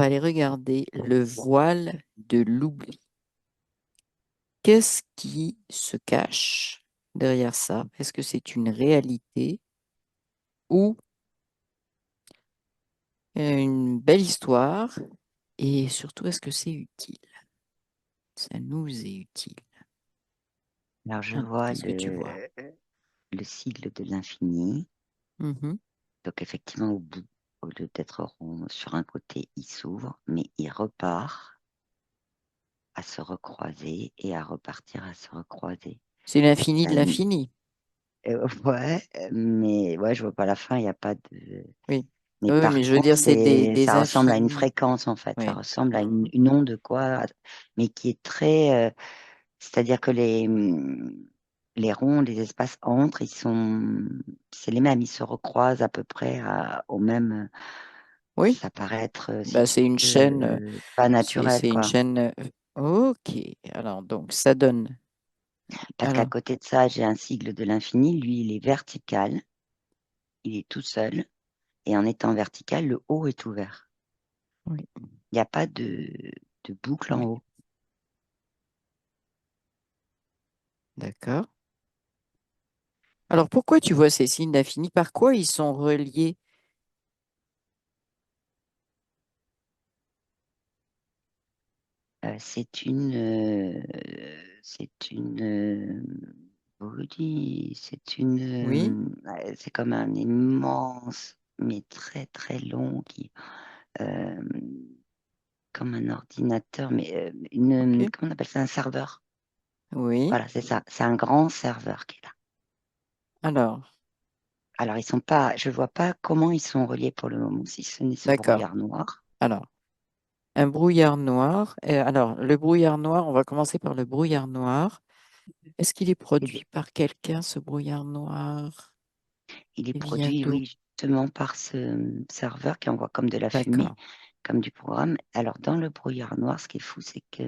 va aller regarder le voile de l'oubli. Qu'est-ce qui se cache derrière ça? Est-ce que c'est une réalité ou une belle histoire? Et surtout, est-ce que c'est utile? Ça nous est utile. Alors, je Alors, vois qu'est-ce que tu vois? le sigle de l'infini. Mhm. Donc, effectivement, au bout, au lieu d'être rond sur un côté, il s'ouvre, mais il repart à se recroiser et à repartir à se recroiser. C'est l'infini Ça, de l'infini. ouais, mais ouais, je vois pas la fin, il n'y a pas de. Oui. Mais Oui, mais par je veux contre, dire, c'est des ça ressemble à une infinis. fréquence, en fait. Ça Oui. ressemble à Mhm. une onde, quoi, mais qui est très. C'est-à-dire que les ronds, les espaces entre, c'est les mêmes, ils se recroisent à peu près au même. Oui. Ça paraît être, si Bah, tu c'est une veux, chaîne. pas C'est naturel, c'est une quoi. chaîne. Ok. Alors, donc, ça donne. Parce qu'à Alors, côté de ça, j'ai un sigle de l'infini. Lui, il est vertical, il est tout seul, et en étant vertical, le haut est ouvert. oui. Il n'y a pas de boucle en Oui. haut. D'accord. Alors, pourquoi tu vois ces signes d'infini? Par quoi ils sont reliés? C'est une, Oui. c'est comme un immense, mais très très long, euh, comme un ordinateur, mais Ok. comment on appelle ça, un serveur. Oui. Voilà, c'est ça. C'est un grand serveur qui est là. Alors, Alors, ils sont pas, je vois pas comment ils sont reliés pour le moment, si ce n'est ce d'accord. brouillard noir. Alors, un brouillard noir. Alors, le brouillard noir, on va commencer par le brouillard noir. Est-ce qu'il est Eh bien, produit par quelqu'un, ce brouillard noir? il est Il vient produit, d'où? oui, justement par ce serveur qui envoie comme de la fumée, D'accord. comme du programme. Alors, dans le brouillard noir, ce qui est fou, c'est que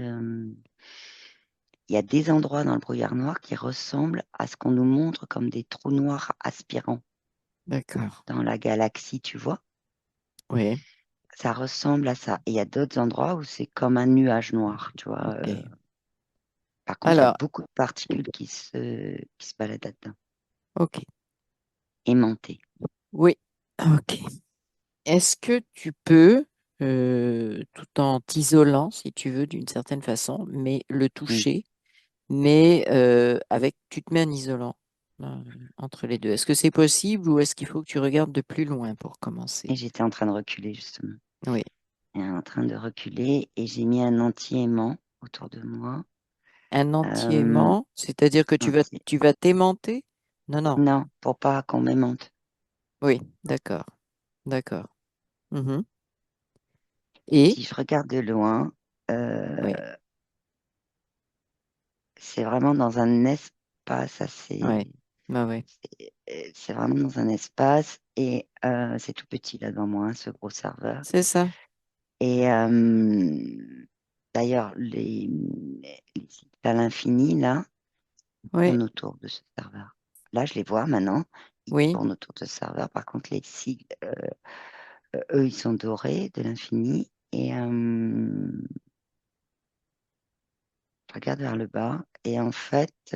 il y a des endroits dans le brouillard noir qui ressemblent à ce qu'on nous montre comme des trous noirs aspirants D'accord. dans la galaxie, tu vois. Oui. Ça ressemble à ça. Et il y a d'autres endroits où c'est comme un nuage noir, tu vois. Ok. Par contre, il y a Alors, beaucoup de particules qui se baladent là-dedans, ok. aimantées. Oui. Ok. Est-ce que tu peux, tout en t'isolant, si tu veux, d'une certaine façon, mais le Oui. toucher, mais avec, tu te mets un isolant entre les deux. Est-ce que c'est possible ou est-ce qu'il faut que tu regardes de plus loin pour commencer? Et j'étais en train de reculer, justement. Oui. Et en train de reculer et j'ai mis un anti-aimant autour de moi. Un Euh, entièrement, c'est-à-dire que anti- tu vas t'aimanter? Non, non. Non, pour pas qu'on m'aimante. Oui, d'accord. D'accord. Mhm. Et, Si je regarde de loin, oui, euh, c'est vraiment dans un espace assez. oui, bah oui. C'est vraiment dans un espace et c'est tout petit là devant moi, hein, ce gros serveur. C'est ça. Et d'ailleurs, les sites à l'infini, là, Oui, tournent autour de ce serveur. Là, je les vois maintenant, ils oui, tournent autour de ce serveur. Par contre, les sigles, eux, ils sont dorés de l'infini. Et je regarde vers le bas. Et en fait,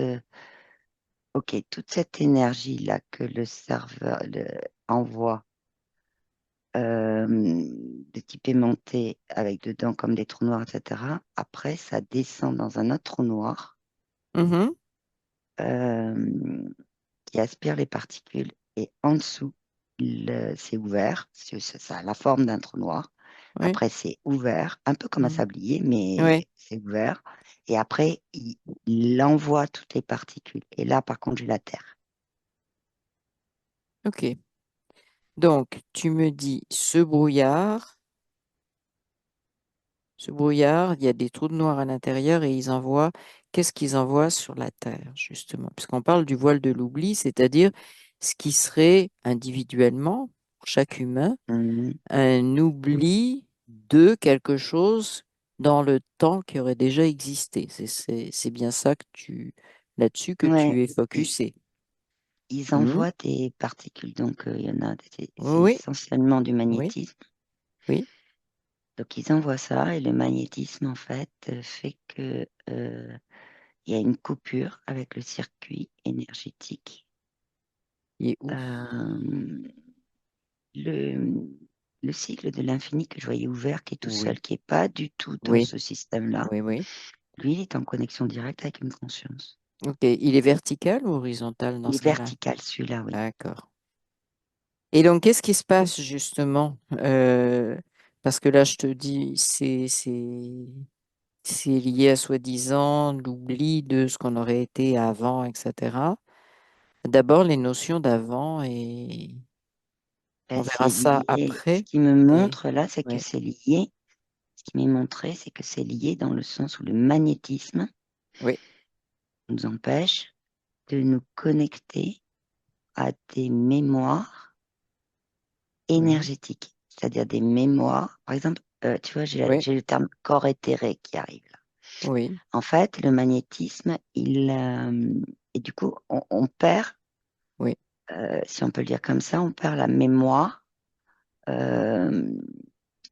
ok, toute cette énergie-là que le serveur envoie de type aimanté avec dedans comme des trous noirs, etc. Après, ça descend dans un autre trou noir mhm, euh, qui aspire les particules et en dessous, c'est ouvert. Ça a la forme d'un trou noir. oui, Après, c'est ouvert, un peu comme un mhm, sablier, mais oui, c'est ouvert. Et après, il envoie toutes les particules. Et là, par contre, j'ai la Terre. ok. Donc, tu me dis ce brouillard, il y a des trous de noir à l'intérieur et qu'est-ce qu'ils envoient sur la Terre, justement? Puisqu'on parle du voile de l'oubli, c'est-à-dire ce qui serait individuellement, pour chaque humain, Mhm. un oubli de quelque chose dans le temps qui aurait déjà existé. C'est bien ça là-dessus que Ouais. tu es Ils, focusé. ils Hmm. envoient des particules. Donc, il y en a, c'est Oui, essentiellement du oui, magnétisme. oui, Donc ils envoient ça et le magnétisme en fait fait que il y a une coupure avec le circuit énergétique. Il est où? Euh, le, le cycle de l'infini que je voyais ouvert, qui est tout Oui, seul, qui n'est pas du tout dans oui, ce système-là, oui, oui. lui, il est en connexion directe avec une conscience. Ok. Il est vertical ou horizontal dans Il ce est cas-là? vertical, celui-là, oui. D'accord. Et donc, qu'est-ce qui se passe justement? Parce que là, je te dis, c'est lié à soi-disant l'oubli de ce qu'on aurait été avant, etc. D'abord, les notions d'avant et on Ben, verra c'est ça lié. Ce après. qui me Et montre là, c'est que ouais, c'est lié. Ce qui m'est montré, c'est que c'est lié dans le sens où le magnétisme oui, nous empêche de nous connecter à des mémoires oui, énergétiques, c'est-à-dire des mémoires. Par exemple, tu vois, oui, j'ai le terme corps éthéré qui arrive là. oui, En fait, le magnétisme, et du coup, on perd, oui, si on peut le dire comme ça, on perd la mémoire euh,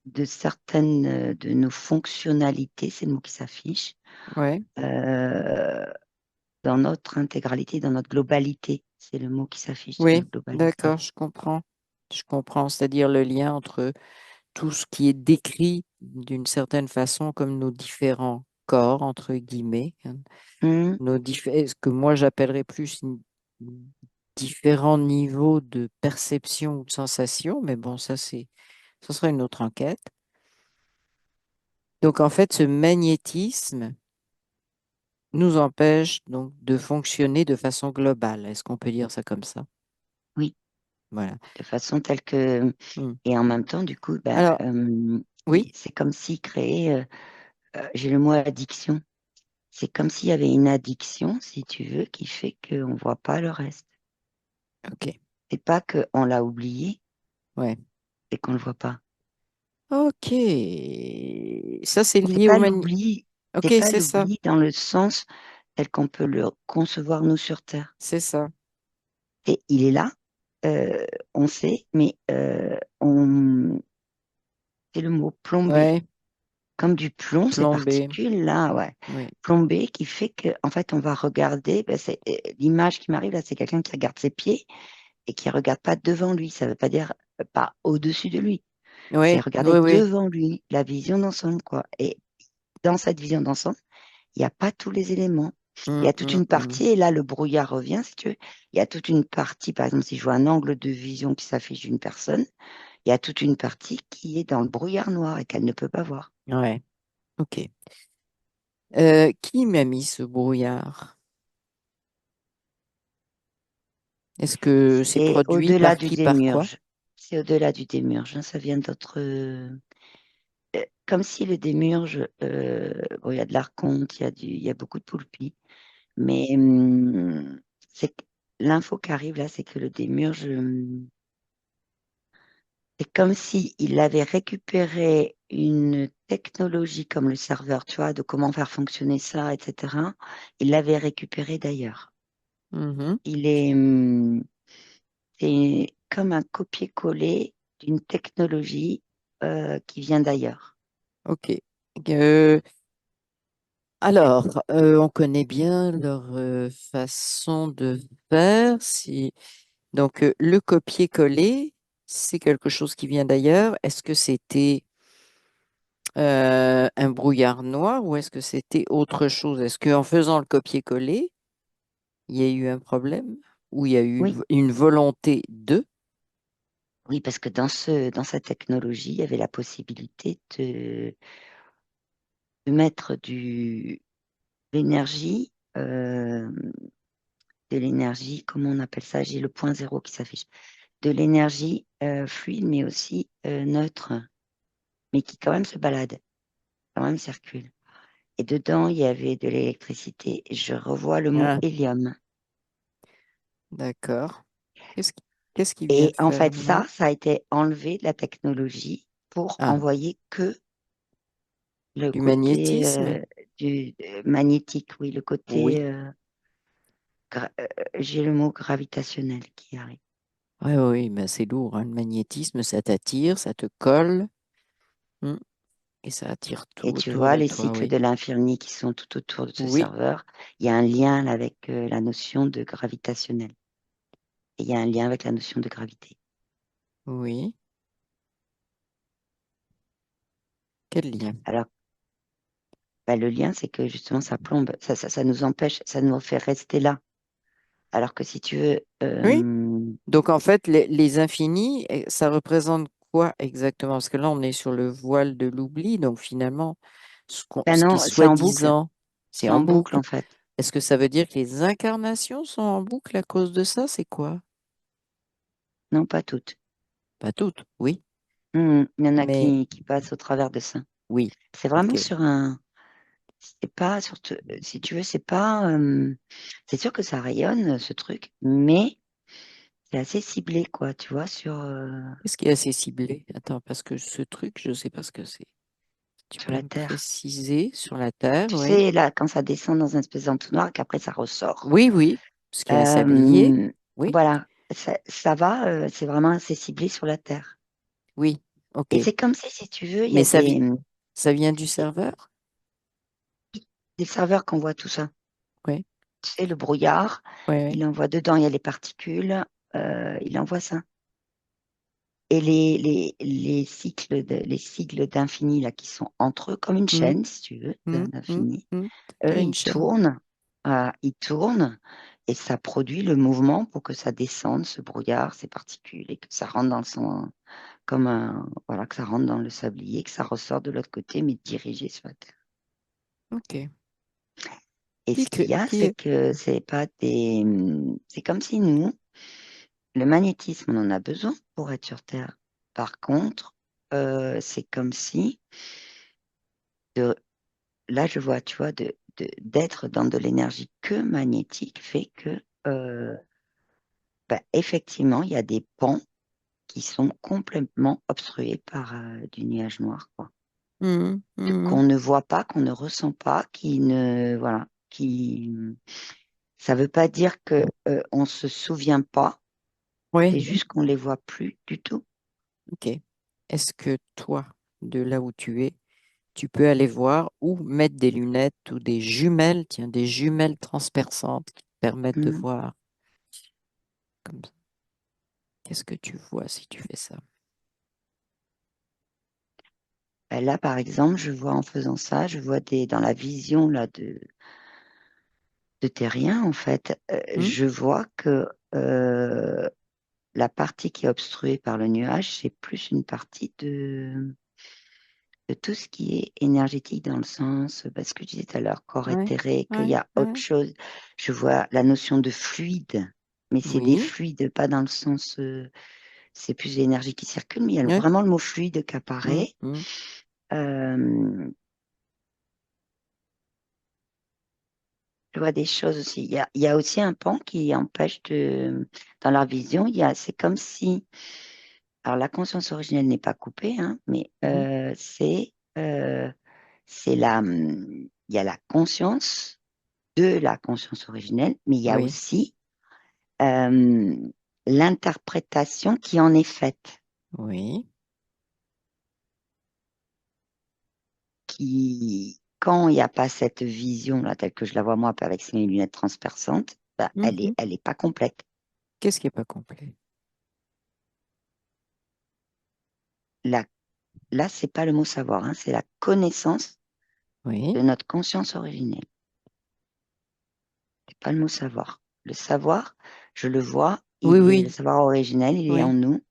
de certaines de nos fonctionnalités, c'est le mot qui s'affiche, oui, euh, dans notre intégralité, dans notre globalité. C'est le mot qui s'affiche dans oui, notre globalité. d'accord, je comprends. Je comprends, c'est-à-dire le lien entre tout ce qui est décrit d'une certaine façon comme nos différents corps, entre guillemets, hein, Hmm, ce que moi j'appellerais plus différents niveaux de perception ou de sensation, mais bon, ce sera une autre enquête. Donc en fait, ce magnétisme nous empêche donc de fonctionner de façon globale. Est-ce qu'on peut dire ça comme ça? oui, Voilà. de façon telle que... Hmm. Et en même temps, du coup, ben, Alors, oui, c'est comme s'il créait, j'ai le mot addiction, c'est comme s'il y avait une addiction, si tu veux, qui fait qu'on ne voit pas le reste. ok, C'est pas qu'on l'a oublié, ouais. c'est qu'on ne le voit pas. Ok, ça c'est C'est lié au pas magnétisme. l'oubli, Ok, c'est pas c'est ça, l'oubli dans le sens tel qu'on peut le concevoir nous sur Terre. c'est ça. Et il est là, euh, on sait, mais c'est le mot plombé, Ouais, comme du plomb, ces plombé, particules là, ouais, oui. plombé, qui fait que, en fait, on va regarder. Ben, c'est l'image qui m'arrive là, c'est quelqu'un qui regarde ses pieds et qui regarde pas devant lui. Ça veut pas dire pas au-dessus de lui, c'est Oui, regarder oui, oui. devant lui, la vision d'ensemble, quoi. Et dans cette vision d'ensemble, il n'y a pas tous les éléments. Il y a toute une Mm. partie, et là, le brouillard revient, si tu veux. Il y a toute une partie, par exemple, si je vois un angle de vision qui s'affiche d'une personne, il y a toute une partie qui est dans le brouillard noir et qu'elle ne peut pas voir. Ouais, ok. Qui m'a mis ce brouillard? Est-ce que c'est C'est produit au-delà par du qui, par quoi? démiurge. C'est au-delà du démiurge, hein. Ça vient d'autres. Comme si le démiurge, bon, il y a de l'archonte, il y a beaucoup de poulpes, mais c'est que l'info qui arrive là, c'est que le démiurge, c'est comme si il avait récupéré une technologie comme le serveur, tu vois, de comment faire fonctionner ça, etc. Il l'avait récupéré d'ailleurs. Mhm. Il est, c'est comme un copier-coller d'une technologie qui vient d'ailleurs. Ok. Euh, alors, on connaît bien leur façon de faire. Donc, le copier-coller, c'est quelque chose qui vient d'ailleurs. Est-ce que c'était un brouillard noir ou est-ce que c'était autre chose? Est-ce qu'en faisant le copier-coller, il y a eu un problème ou il y a eu Oui, une volonté de? oui, parce que dans cette technologie, il y avait la possibilité de mettre l'énergie, de l'énergie, comment on appelle ça? J'ai le point zéro qui s'affiche. De l'énergie fluide, mais aussi neutre, mais qui quand même se balade, quand même circule. Et dedans, il y avait de l'électricité. Je revois le mot Ah, hélium. d'accord. Qu'est-ce qui, qu'est-ce qui vient Et de en faire fait, là? ça a été enlevé de la technologie pour Ah, envoyer que le du côté magnétisme? magnétique, oui, le Oui. côté, j'ai le mot gravitationnel qui arrive. Oui, oui, mais c'est lourd, hein. Le magnétisme, ça t'attire, ça te colle. Hmm. Et ça attire tout Et tu autour vois, de les toi, cycles oui. de l'infini qui sont tout autour de ce Oui, serveur, il y a un lien là avec la notion de gravitationnel. Et il y a un lien avec la notion de gravité. oui. Quel lien? Alors, bah, le lien, c'est que justement, ça plombe, ça nous empêche, ça nous fait rester là. Alors que si tu veux, Oui. Donc, en fait, les infinis, ça représente quoi exactement? Parce que là, on est sur le voile de l'oubli. Donc, finalement, ben ce qui est non, c'est en boucle. soi-disant, c'est C'est en en boucle, boucle. en fait. Est-ce que ça veut dire que les incarnations sont en boucle à cause de ça? C'est quoi? Non, pas toutes. Pas toutes, oui. Il y en a Mais qui passent au travers de ça. oui, C'est ok. vraiment sur un. C'est pas sur. Si tu veux, c'est pas. C'est sûr que ça rayonne, ce truc, mais c'est assez ciblé, quoi, tu vois, Qu'est-ce qui est assez ciblé? Attends, parce que ce truc, je ne sais pas ce que c'est. Tu sur peux la me Terre. préciser sur la Terre, Tu oui? sais, là, quand ça descend dans un espèce d'entonnoir, qu'après ça ressort. Oui, oui. Ce qui est un sablier. Euh, Oui, voilà, ça va, c'est vraiment assez ciblé sur la Terre. oui, ok. Et c'est comme si tu veux, il y Mais a ça vient du serveur? des serveurs qui envoient tout ça. Oui, Tu sais, le brouillard, oui, oui. il envoie dedans, il y a les particules, il envoie ça. Et les sigles d'infini, là, qui sont entre eux, comme une Hum, chaîne, si tu veux, hum, hum, d'infini, Oui, une ils chaîne. tournent, ils tournent, et ça produit le mouvement pour que ça descende, ce brouillard, ces particules, et que ça rentre dans son, voilà, que ça rentre dans le sablier, que ça ressort de l'autre côté, mais dirigé sur la Terre. Ok. Et ce qu'il y a, Qui c'est est- que c'est pas des, c'est comme si nous, le magnétisme, on en a besoin pour être sur Terre. Par contre, c'est comme si, de, là, je vois, tu vois, d'être dans de l'énergie que magnétique fait que, euh, bah, effectivement, il y a des pans qui sont complètement obstrués par du nuage noir, quoi. Hum, hum, Qu'on ne voit pas, qu'on ne ressent pas, qui ne, voilà, qui, ça veut pas dire que on se souvient pas, c'est Oui, juste qu'on les voit plus du tout. ok. Est-ce que toi, de là où tu es, tu peux aller voir ou mettre des lunettes ou des jumelles, tiens, des jumelles transperçantes qui te permettent de Mm. voir comme ça. Qu'est-ce que tu vois si tu fais ça? Là, par exemple, je vois en faisant ça, je vois dans la vision là de terrien, en fait, Hmm. je vois que la partie qui est obstruée par le nuage, c'est plus une partie de tout ce qui est énergétique dans le sens, parce que je disais tout à l'heure, corps Ouais, éthéré, qu'il y ouais, a autre ouais. chose. Je vois la notion de fluide, mais c'est des Oui, fluides, pas dans le sens, c'est plus l'énergie qui circule, mais il y a ouais. vraiment le mot fluide qui Hmm, apparaît. hmm. Euh, je vois des choses aussi. Il y a aussi un pan qui empêche dans leur vision, c'est comme si, alors la conscience originelle n'est pas coupée, hein, mais Hmm. il y a la conscience de la conscience originelle, mais il y a Oui, aussi euh, l'interprétation qui en est faite, oui. qui, quand il n'y a pas cette vision-là, telle que je la vois moi avec mes lunettes transperçantes, bah, Mhm. elle est pas complète. Qu'est-ce qui n'est pas complet? La, là, c'est pas le mot savoir, hein, c'est la connaissance Oui, de notre conscience originelle. C'est pas le mot savoir. Le savoir, je le vois, oui, le oui, savoir originel, il est en oui, nous,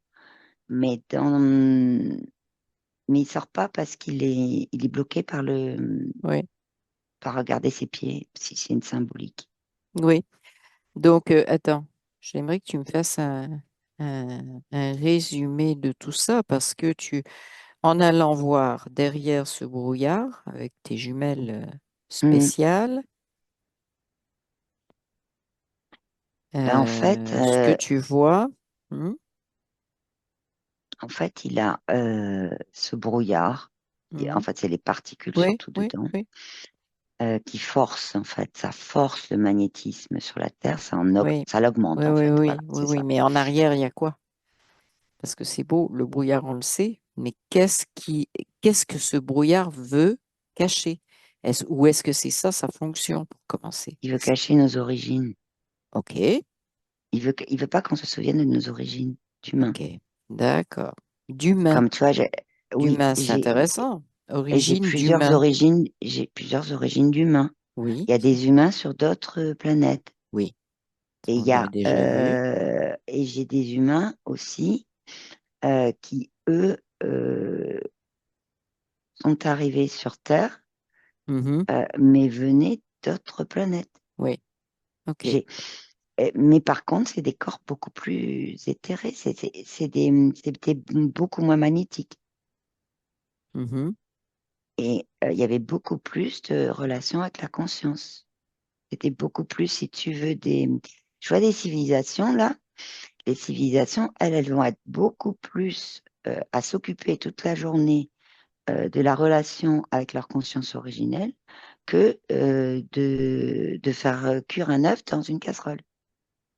mais mais il sort pas parce il est bloqué oui, par regarder ses pieds, si c'est une symbolique. oui. Donc, attends, j'aimerais que tu me fasses un résumé de tout ça parce que en allant voir derrière ce brouillard avec tes jumelles Hmm. spéciales, Ben, ce que tu vois, hmm, en fait, il a ce brouillard, et en hmm, fait, c'est les particules oui, surtout oui, dedans, oui, qui force, en fait, ça force le magnétisme sur la Terre, oui, ça l'augmente, oui, en oui, fait, voilà, oui, oui, c'est oui, ça. mais en arrière, il y a quoi? Parce que c'est beau, le brouillard, on le sait, Mais qu'est-ce que ce brouillard veut cacher? Ou est-ce que c'est ça sa fonction pour commencer? Il veut cacher nos origines. Ok, Il veut pas qu'on se souvienne de nos origines d'humains. ok, d'accord. D'humain. Comme tu vois, oui, D'humain, c'est intéressant. j'ai Origine plusieurs d'humain. origines, j'ai plusieurs origines d'humains. Oui, Il y a des humains sur d'autres planètes. oui, Et on l'avait déjà vu. et j'ai des humains aussi qui, eux, sont arrivés sur Terre, Mhm, mais venaient d'autres planètes. oui, ok. J'ai, mais par contre, c'est des corps beaucoup plus éthérés, c'est beaucoup moins magnétiques. Mhm, Et il y avait beaucoup plus de relations avec la conscience. C'était beaucoup plus, si tu veux, je vois des civilisations là. Les civilisations, elles vont être beaucoup plus à s'occuper toute la journée de la relation avec leur conscience originelle que de faire cuire un œuf dans une casserole,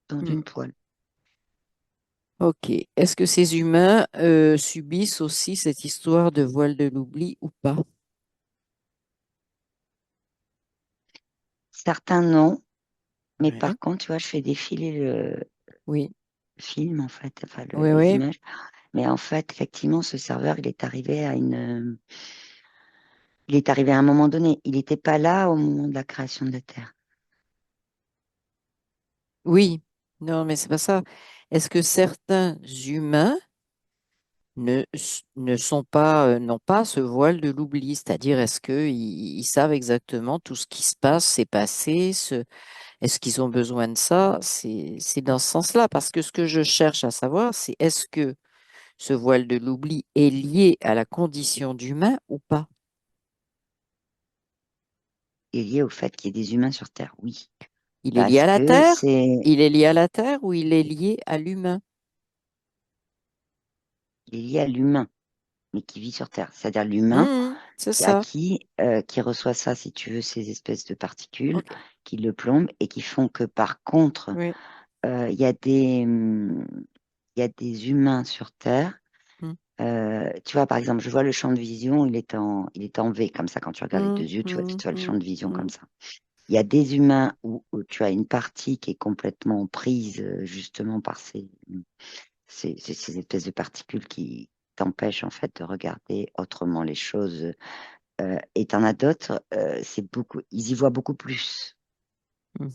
dans mm. une poêle. Ok. Est-ce que ces humains subissent aussi cette histoire de voile de l'oubli ou pas? Certains non, mais Ouais. par contre, tu vois, je fais défiler le Oui, film, en fait, enfin oui, les oui. images. Mais en fait, effectivement, ce serveur, il est arrivé à un moment donné. Il n'était pas là au moment de la création de la Terre. Oui. Non, mais c'est pas ça. Est-ce que certains humains ne sont pas, n'ont pas ce voile de l'oubli? C'est-à-dire, est-ce qu'ils savent exactement tout ce qui se passe, s'est passé, est-ce qu'ils ont besoin de ça? C'est dans ce sens-là, parce que ce que je cherche à savoir, c'est est-ce que ce voile de l'oubli est lié à la condition d'humain ou pas? Il est lié au fait qu'il y ait des humains sur Terre, oui. Il est lié Parce à la que Terre? Il est lié à la Terre ou il est lié à l'humain? il est lié à l'humain, mais qui vit sur Terre. C'est-à-dire l'humain C'est ça. qui reçoit ça, si tu veux, ces espèces de particules Ok. qui le plombent et qui font que, par contre, Oui. il y a il y a des humains sur Terre. Mm. Tu vois, par exemple, je vois le champ de vision, il est en V, comme ça, quand tu regardes les deux Mm, yeux, mm, tu vois le champ mm, de vision comme mm. ça. Il y a des humains où tu as une partie qui est complètement prise justement par ces espèces de particules qui t'empêchent en fait de regarder autrement les choses. Et t'en as d'autres, ils y voient beaucoup plus.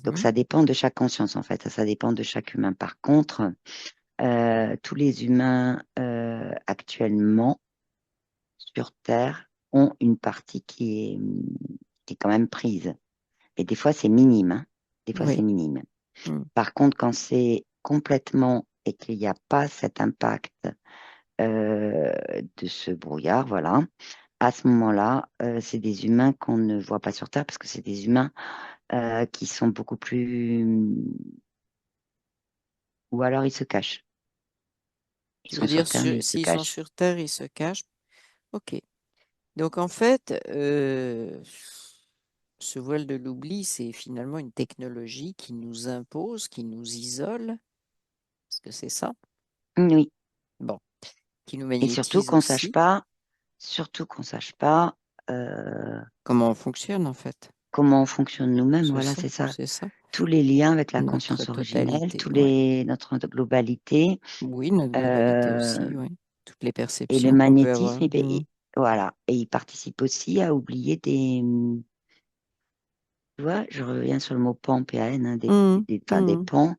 Donc Mhm. ça dépend de chaque conscience en fait, ça dépend de chaque humain. Par contre, tous les humains actuellement sur Terre ont une partie qui est quand même prise. Et des fois c'est minime, hein. Des fois c'est Oui. minime. Mm. Par contre, quand c'est complètement et qu'il n'y a pas cet impact euh, de ce brouillard, voilà, à ce moment-là, c'est des humains qu'on ne voit pas sur Terre parce que c'est des humains qui sont beaucoup plus... Ou alors ils se cachent. Ils Tu veux sont sur dire, Terre, mais ils se s'ils sont cachent. sur Terre, ils se cachent? Ok. Donc en fait, ce voile de l'oubli, c'est finalement une technologie qui nous impose, qui nous isole. Est-ce que c'est ça? Oui. Bon, qui nous Et surtout magnétise qu'on sache aussi. pas, surtout qu'on sache pas euh, Comment on fonctionne en fait? comment on fonctionne nous-mêmes. C'est Voilà, ça, c'est ça. c'est ça. Tous les liens avec la Notre conscience originelle, totalité, ouais. notre globalité. Oui, notre globalité euh, aussi, oui. Toutes les Et le perceptions qu'on peut magnétisme, avoir. eh ben, voilà. Et il participe aussi à oublier tu vois, je reviens sur le mot pan, PAN, hein, Mhm, enfin, mhm.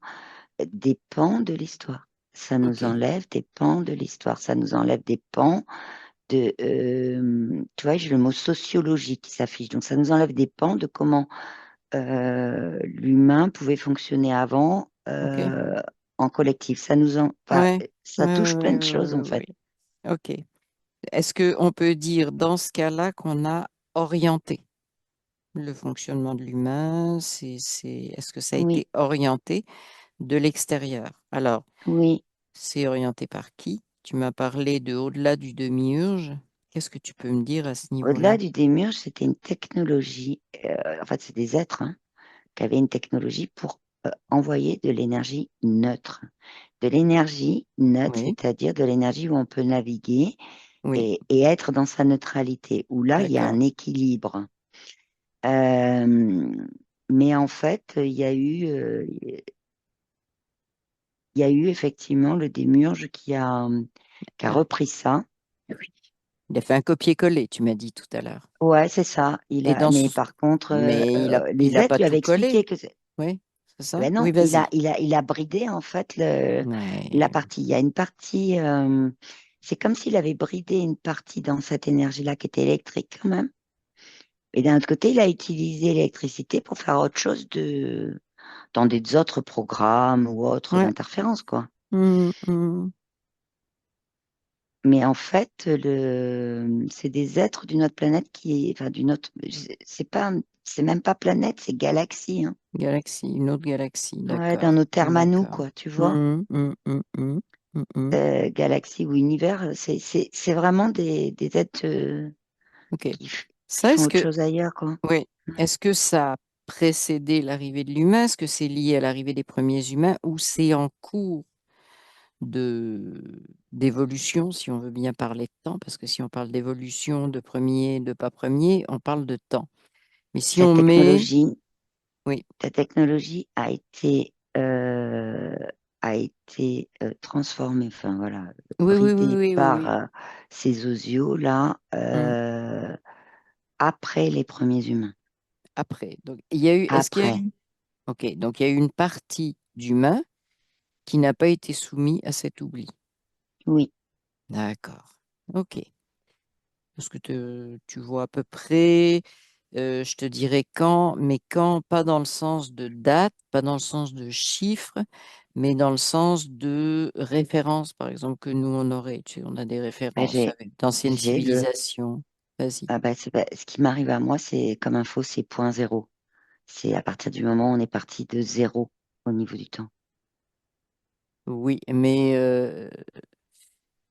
des pans de l'histoire. Ça nous Ok, enlève des pans de l'histoire. Ça nous enlève des pans tu vois, j'ai le mot sociologie qui s'affiche. Donc, ça nous enlève des pans de comment l'humain pouvait fonctionner avant ok. en collectif. Enfin, Ouais, ça ouais, ouais, touche plein ouais, de ouais, choses, ouais, en ouais, fait. ouais. Ok. Est-ce qu'on peut dire dans ce cas-là qu'on a orienté le fonctionnement de l'humain? Est-ce que ça a Oui, été orienté de l'extérieur? Alors, oui. c'est orienté par qui? Tu m'as parlé de au-delà du demi-urge. Qu'est-ce que tu peux me dire à ce Au-delà niveau-là? du démiurge, c'était une technologie, en fait, c'est des êtres hein, qui avaient une technologie pour envoyer de l'énergie neutre. De l'énergie neutre, Oui, c'est-à-dire de l'énergie où on peut naviguer Oui, et être dans sa neutralité, où là, il y a d'accord. un équilibre. Euh, mais en fait, il y a eu effectivement le démiurge qui a Ah, repris ça. oui. Il a fait un copier-coller, tu m'as dit tout à l'heure. Ouais, c'est ça. Et dans Mais ce... par contre, Mais il les a êtres pas lui tout avaient collé. expliqué que Oui, c'est ça? ben non, Oui, vas-y. il a bridé en fait la Ouais, partie. Il y a une partie, c'est comme s'il avait bridé une partie dans cette énergie-là qui était électrique quand même. Et d'un autre côté, il a utilisé l'électricité pour faire autre chose dans des autres programmes ou autres ouais. d'interférences, quoi. Hum, hum. Mais en fait, c'est des êtres d'une autre planète enfin, c'est même pas planète, c'est galaxie, hein. Galaxie, une autre galaxie, Ouais, dans d'accord. nos termes à nous, D'accord. quoi, tu vois. Hum, hum. Galaxie ou univers, c'est vraiment des êtres Ok. qui Ça, font est-ce autre que, chose ailleurs, quoi. oui, est-ce que ça a précédé l'arrivée de l'humain? Est-ce que c'est lié à l'arrivée des premiers humains ou c'est en cours de d'évolution, si on veut bien parler de temps, parce que si on parle d'évolution, de premier, de pas premier, on parle de temps. Mais si La on met, technologie, oui, la technologie a été transformée, enfin voilà, bridée par oui. ces osios-là Hum. après les premiers humains. Après, donc il y a eu, est-ce qu'il y a Après, eu, ok, donc il y a eu une partie d'humains qui n'a pas été soumis à cet oubli. oui, D'accord. Ok. Est-ce que tu vois à peu près, je te dirais quand, mais quand, pas dans le sens de date, pas dans le sens de chiffre, mais dans le sens de référence, par exemple, que nous, on aurait. Tu sais, on a des ben, références avec d'anciennes j'ai le, civilisations. Vas-y. ah ben, ce qui m'arrive à moi, c'est comme info, c'est point zéro. C'est à partir du moment où on est parti de zéro au niveau du temps. Oui, mais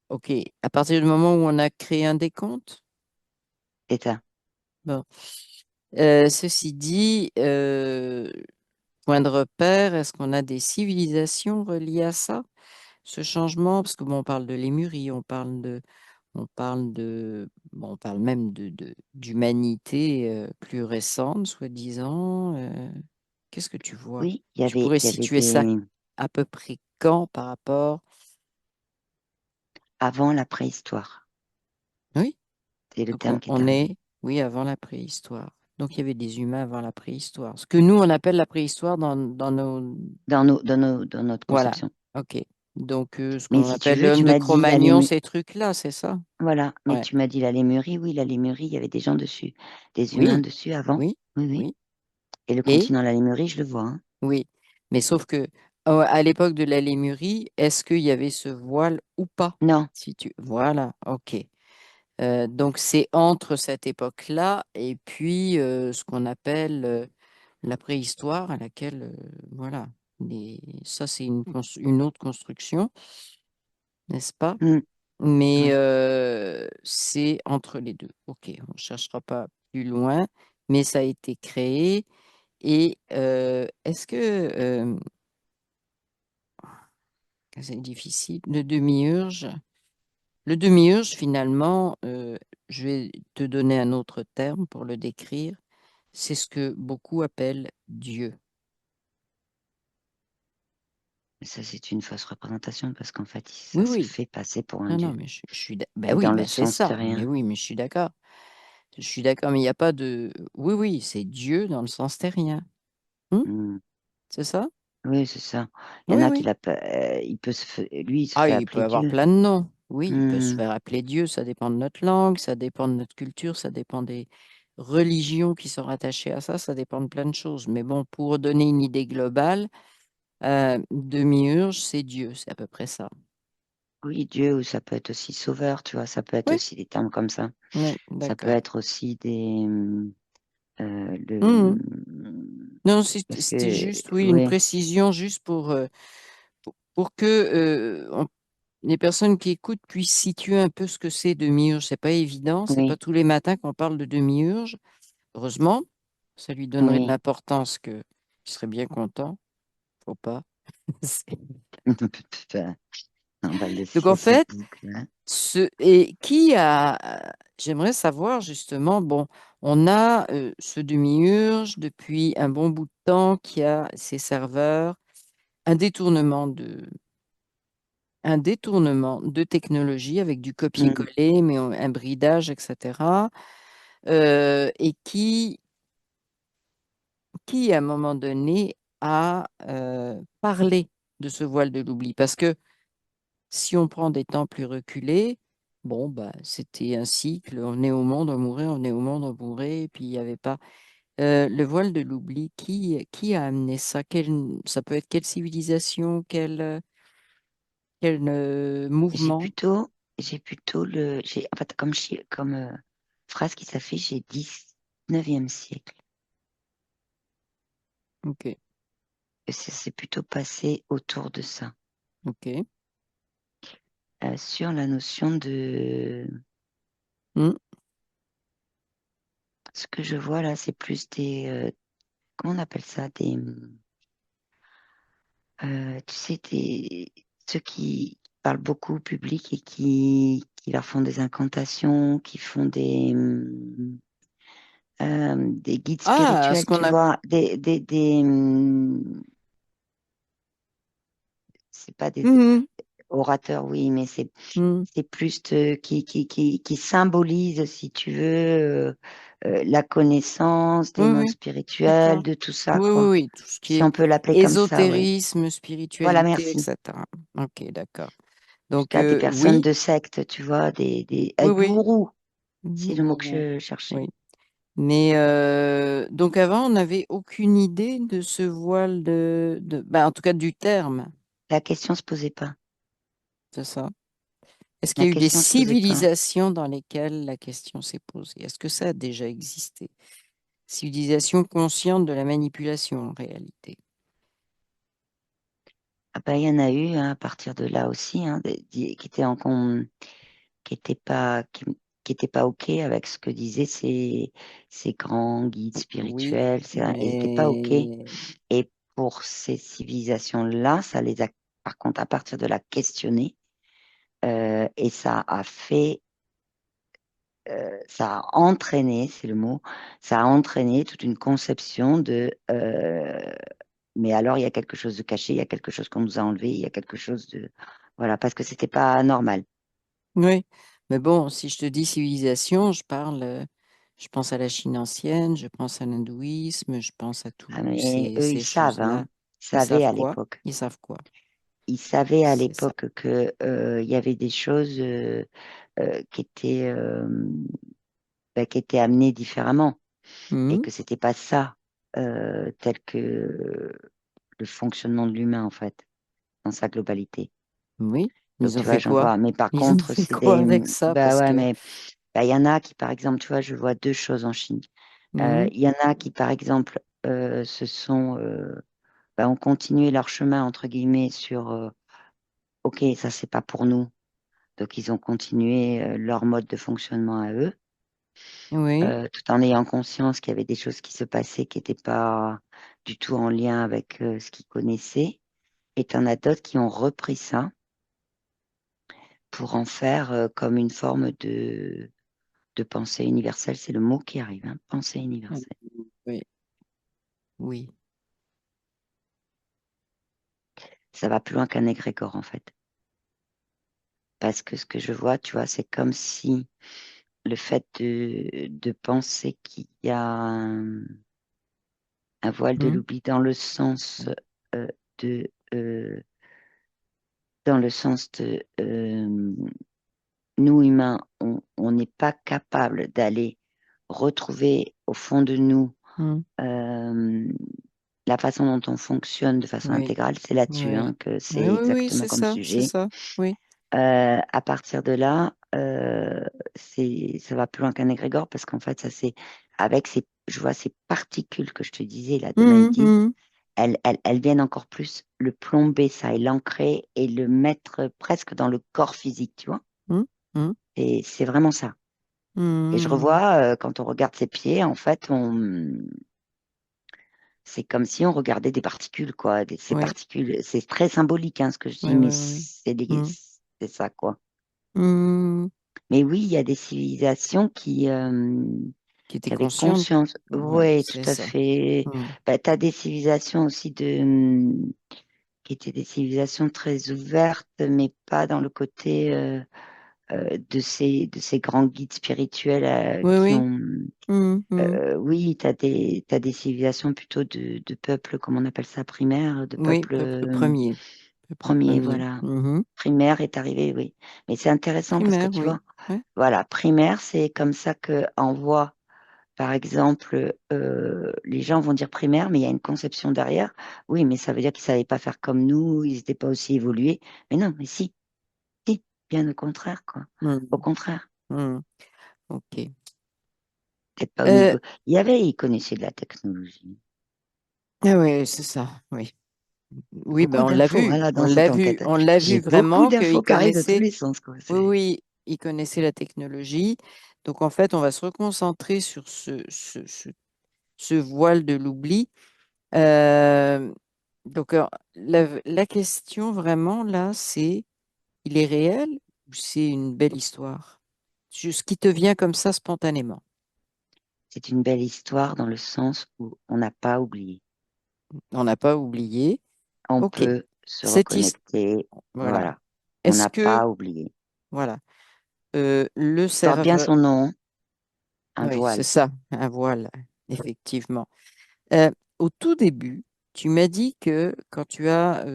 ok. À partir du moment où on a créé un décompte, C'est ça. bon. Ceci dit, point de repère, est-ce qu'on a des civilisations reliées à ça? Ce changement, parce que bon, on parle de Lémurie, bon, on parle même d'humanité plus récente, soi-disant. Qu'est-ce que tu vois? Oui, Tu pourrais il y avait situer ça des à peu près quand par rapport? avant la préhistoire. Oui, C'est le donc terme qui est on arrivé. est, oui, avant la préhistoire. Donc il y avait des humains avant la préhistoire. Ce que nous, on appelle la préhistoire dans nos... Dans notre Voilà, conception. ok. Donc ce Mais qu'on si tu appelle veux, l'homme tu de m'as dit Cro-Magnon, ces trucs-là, c'est ça? voilà, mais Ouais. tu m'as dit la Lémurie, oui, la Lémurie, il y avait des gens dessus, des humains Oui, dessus avant. oui, Oui, oui. oui. Et le Et continent la Lémurie, je le vois, hein. oui, mais sauf que à l'époque de la Lémurie, est-ce qu'il y avait ce voile ou pas? Non, Si tu... Voilà, ok. Donc c'est entre cette époque-là et puis ce qu'on appelle la préhistoire à laquelle, voilà, ça c'est une autre construction, n'est-ce pas? hmm, Mais ouais. c'est entre les deux. Ok, on ne cherchera pas plus loin, mais ça a été créé. Et est-ce que c'est difficile, le demi-urge finalement, je vais te donner un autre terme pour le décrire, c'est ce que beaucoup appellent Dieu. Ça, c'est une fausse représentation parce qu'en fait, Oui, ça se oui. fait passer pour un Non, non, dieu. mais ben Et oui, dans le ben c'est sens ça. Mais terrien. oui, mais je suis d'accord. Je suis d'accord, mais il n'y a pas de. Oui, oui, c'est Dieu dans le sens terrien. Hmm. C'est ça? Oui, c'est ça. Il y en Oui, a oui. lui, il se Ah, fait il peut appeler avoir Dieu. plein de noms. Oui, il peut se Hmm. faire appeler Dieu, ça dépend de notre langue, ça dépend de notre culture, ça dépend des religions qui sont rattachées à ça dépend de plein de choses. Mais bon, pour donner une idée globale, Demi-urge, c'est Dieu, c'est à peu près ça. Oui, Dieu, ou ça peut être aussi sauveur, tu vois, ça peut être Oui, aussi des termes comme ça. oui, Ça peut d'accord. être aussi le, Mhm. Non, parce c'était que, juste, oui, une oui, précision juste pour que les personnes qui écoutent puissent situer un peu ce que c'est demi-urge. C'est pas évident, c'est pas oui, tous les matins qu'on parle de demi-urge. Heureusement, ça lui donnerait de oui. l'importance que je serais bien content. Faut pas. C'est- On va Donc en laisser cette fait, boucle, hein. et qui a, j'aimerais savoir justement, bon, on a ce demi-urge depuis un bon bout de temps qui a ses serveurs, un détournement de, un détournement de technologie avec du Mm. copier-coller, mais un bridage, etc. Et qui, à un moment donné, a parlé de ce voile de l'oubli. Parce que si on prend des temps plus reculés, bon, bah, c'était un cycle, on venait au monde, on mourait, on venait au monde, on mourait, et puis il n'y avait pas. Le voile de l'oubli, qui a amené ça? Ça peut être quelle civilisation, quel J'ai mouvement? plutôt, en fait, comme phrase qui s'affiche, j'ai 19e siècle. Ok, Et ça s'est plutôt passé autour de ça. ok. Sur la notion de Hmm. ce que je vois là, c'est plus comment on appelle ça? Tu sais, ceux qui parlent beaucoup au public et qui leur font des incantations, qui font des guides Ah, ce spirituels, qu'on tu a. vois, c'est pas des Mhm, orateurs, oui, mais mhm. c'est plus qui symbolise, si tu veux, la connaissance Oui, des mondes oui, d'accord. spirituels, de tout ça, Oui, oui, quoi. oui, tout ce qui Si est on peut l'appeler comme ça, oui. ésotérisme, Voilà, spiritualité, merci. etc. Ok, d'accord. Donc, Jusqu'à des personnes oui, de secte, tu vois, oui, oui. gourous, c'est le mot que Gourou, je cherchais. oui. Mais donc avant, on n'avait aucune idée de ce voile bah, en tout cas du terme, La question se posait pas. c'est ça. Est-ce La qu'il y a eu des question se posait pas. civilisations dans lesquelles la question s'est posée? Est-ce que ça a déjà existé? Civilisation consciente de la manipulation en réalité. Ah bah, il y en a eu hein, à partir de là aussi, hein, qui étaient pas, qui étaient pas OK avec ce que disaient ces grands guides Oui, spirituels. Ils n'étaient pas OK. mais Et pour ces civilisations-là, ça les a, par contre, à partir de là, questionné. Et ça a entraîné, c'est le mot, ça a entraîné toute une conception mais alors il y a quelque chose de caché, il y a quelque chose qu'on nous a enlevé, il y a quelque chose de, voilà, parce que c'était pas normal. oui. Mais bon, si je te dis civilisation, je pense à la Chine ancienne, je pense à l'hindouisme, je pense à Ah, tous mais eux, ils ces savent, hein, choses-là. ils Ils savaient savent à quoi? l'époque. Ils savent quoi? Ils savaient à C'est ça. l'époque que il y avait des choses euh, qui étaient, euh, qui étaient amenées différemment et Mhm. que c'était pas ça tel que le fonctionnement de l'humain en fait dans sa globalité. Oui. Donc Ils ont tu vois, fait j'en quoi? vois. Mais par Ils ont contre, fait quoi avec ça? bah Parce ouais, que mais bah, il y en a qui, par exemple, tu vois, je vois deux choses en Chine. Mhm. Il y en a qui, par exemple, ont continué leur chemin entre guillemets sur, ok, ça c'est pas pour nous. Donc ils ont continué leur mode de fonctionnement à eux, Oui, tout en ayant conscience qu'il y avait des choses qui se passaient qui n'étaient pas du tout en lien avec ce qu'ils connaissaient. Et tu en as d'autres qui ont repris ça pour en faire comme une forme de pensée universelle. C'est le mot qui arrive, hein, pensée universelle. oui, oui. Ça va plus loin qu'un égrégore, en fait. Parce que ce que je vois, tu vois, c'est comme si le fait de penser qu'il y a un voile de Mhm. l'oubli euh, de, euh, dans le sens de nous humains, on n'est pas capable d'aller retrouver au fond de nous Mhm. euh, la façon dont on fonctionne de façon Oui, intégrale, c'est là-dessus oui. hein, que Oui, c'est oui, oui, exactement c'est comme ça, c'est sujet. ça. Oui. À partir de là, ça va plus loin qu'un égrégore parce qu'en fait, je vois ces particules que je te disais là de Mhm, Mahdi, mhm, elles viennent encore plus le plomber ça et l'ancrer et le mettre presque dans le corps physique, tu vois. mhm, mhm, Et c'est vraiment ça. Et je mhm. revois, quand on regarde ses pieds, en fait, c'est comme si on regardait des particules, quoi. Ces Oui, particules, c'est très symbolique, hein, ce que je dis, oui, mais oui, oui. c'est Mhm. C'est ça, quoi. Hmm, Mais oui, il y a des civilisations qui était qui avaient consciente. conscience. Ouais, Oui, tout c'est à ça. fait. Hmm. Bah, tu as des civilisations aussi qui étaient des civilisations très ouvertes, mais pas dans le côté de ces grands guides spirituels Oui, qui oui. ont. Hmm, hmm. Oui, t'as des civilisations plutôt de peuples, comment on appelle ça, primaires, de Oui, peuples peuple premier. Peuple premiers, premier. voilà. Mhm. Primaire est arrivé, oui. Mais c'est intéressant parce que Primaire, tu oui. vois, Ouais. voilà, primaire, c'est comme ça que on voit, par exemple, les gens vont dire primaire, mais il y a une conception derrière. Oui, mais ça veut dire qu'ils savaient pas faire comme nous, ils n'étaient pas aussi évolués. Mais non, mais si, si, bien au contraire, quoi. Au Hmm, contraire, hmm. OK. peut-être pas au Euh, niveau. Ils connaissaient de la technologie. ah oui, c'est ça, oui. Oui, ben Beaucoup d'infos, hein, là, dans cette enquête. on l'a vu J'ai beaucoup vraiment d'infos qu'il qui arrivent de tous connaissait, les sens, quoi. oui, oui, il connaissait la technologie. Donc en fait, on va se reconcentrer sur ce voile de l'oubli. Euh, donc la question vraiment là, c'est, il est réel ou c'est une belle histoire? Ce qui te vient comme ça spontanément. C'est une belle histoire dans le sens où on n'a pas oublié. On n'a pas oublié. On OK. peut se Cette histoire, reconnecter. voilà. Voilà. On Est-ce n'a que, pas oublié. voilà, le Porte bien serveur, son nom, un oui, c'est voile. ça, un voile, effectivement. Euh, Au tout début, tu m'as dit que quand tu as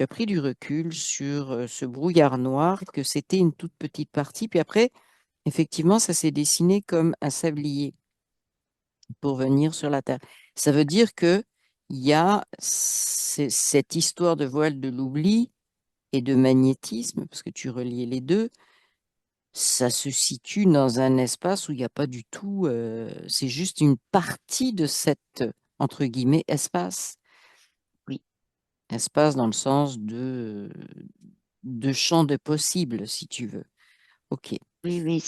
pris du recul sur ce brouillard noir, que c'était une toute petite partie, puis après, effectivement, ça s'est dessiné comme un sablier pour venir sur la Terre. Ça veut dire que il y a cette histoire de voile de l'oubli et de magnétisme, parce que tu reliais les deux, ça se situe dans un espace où il n'y a pas du tout, c'est juste une partie de cet, entre guillemets, espace. Oui, Espace dans le sens de champ de possible, si tu veux. OK. oui, oui.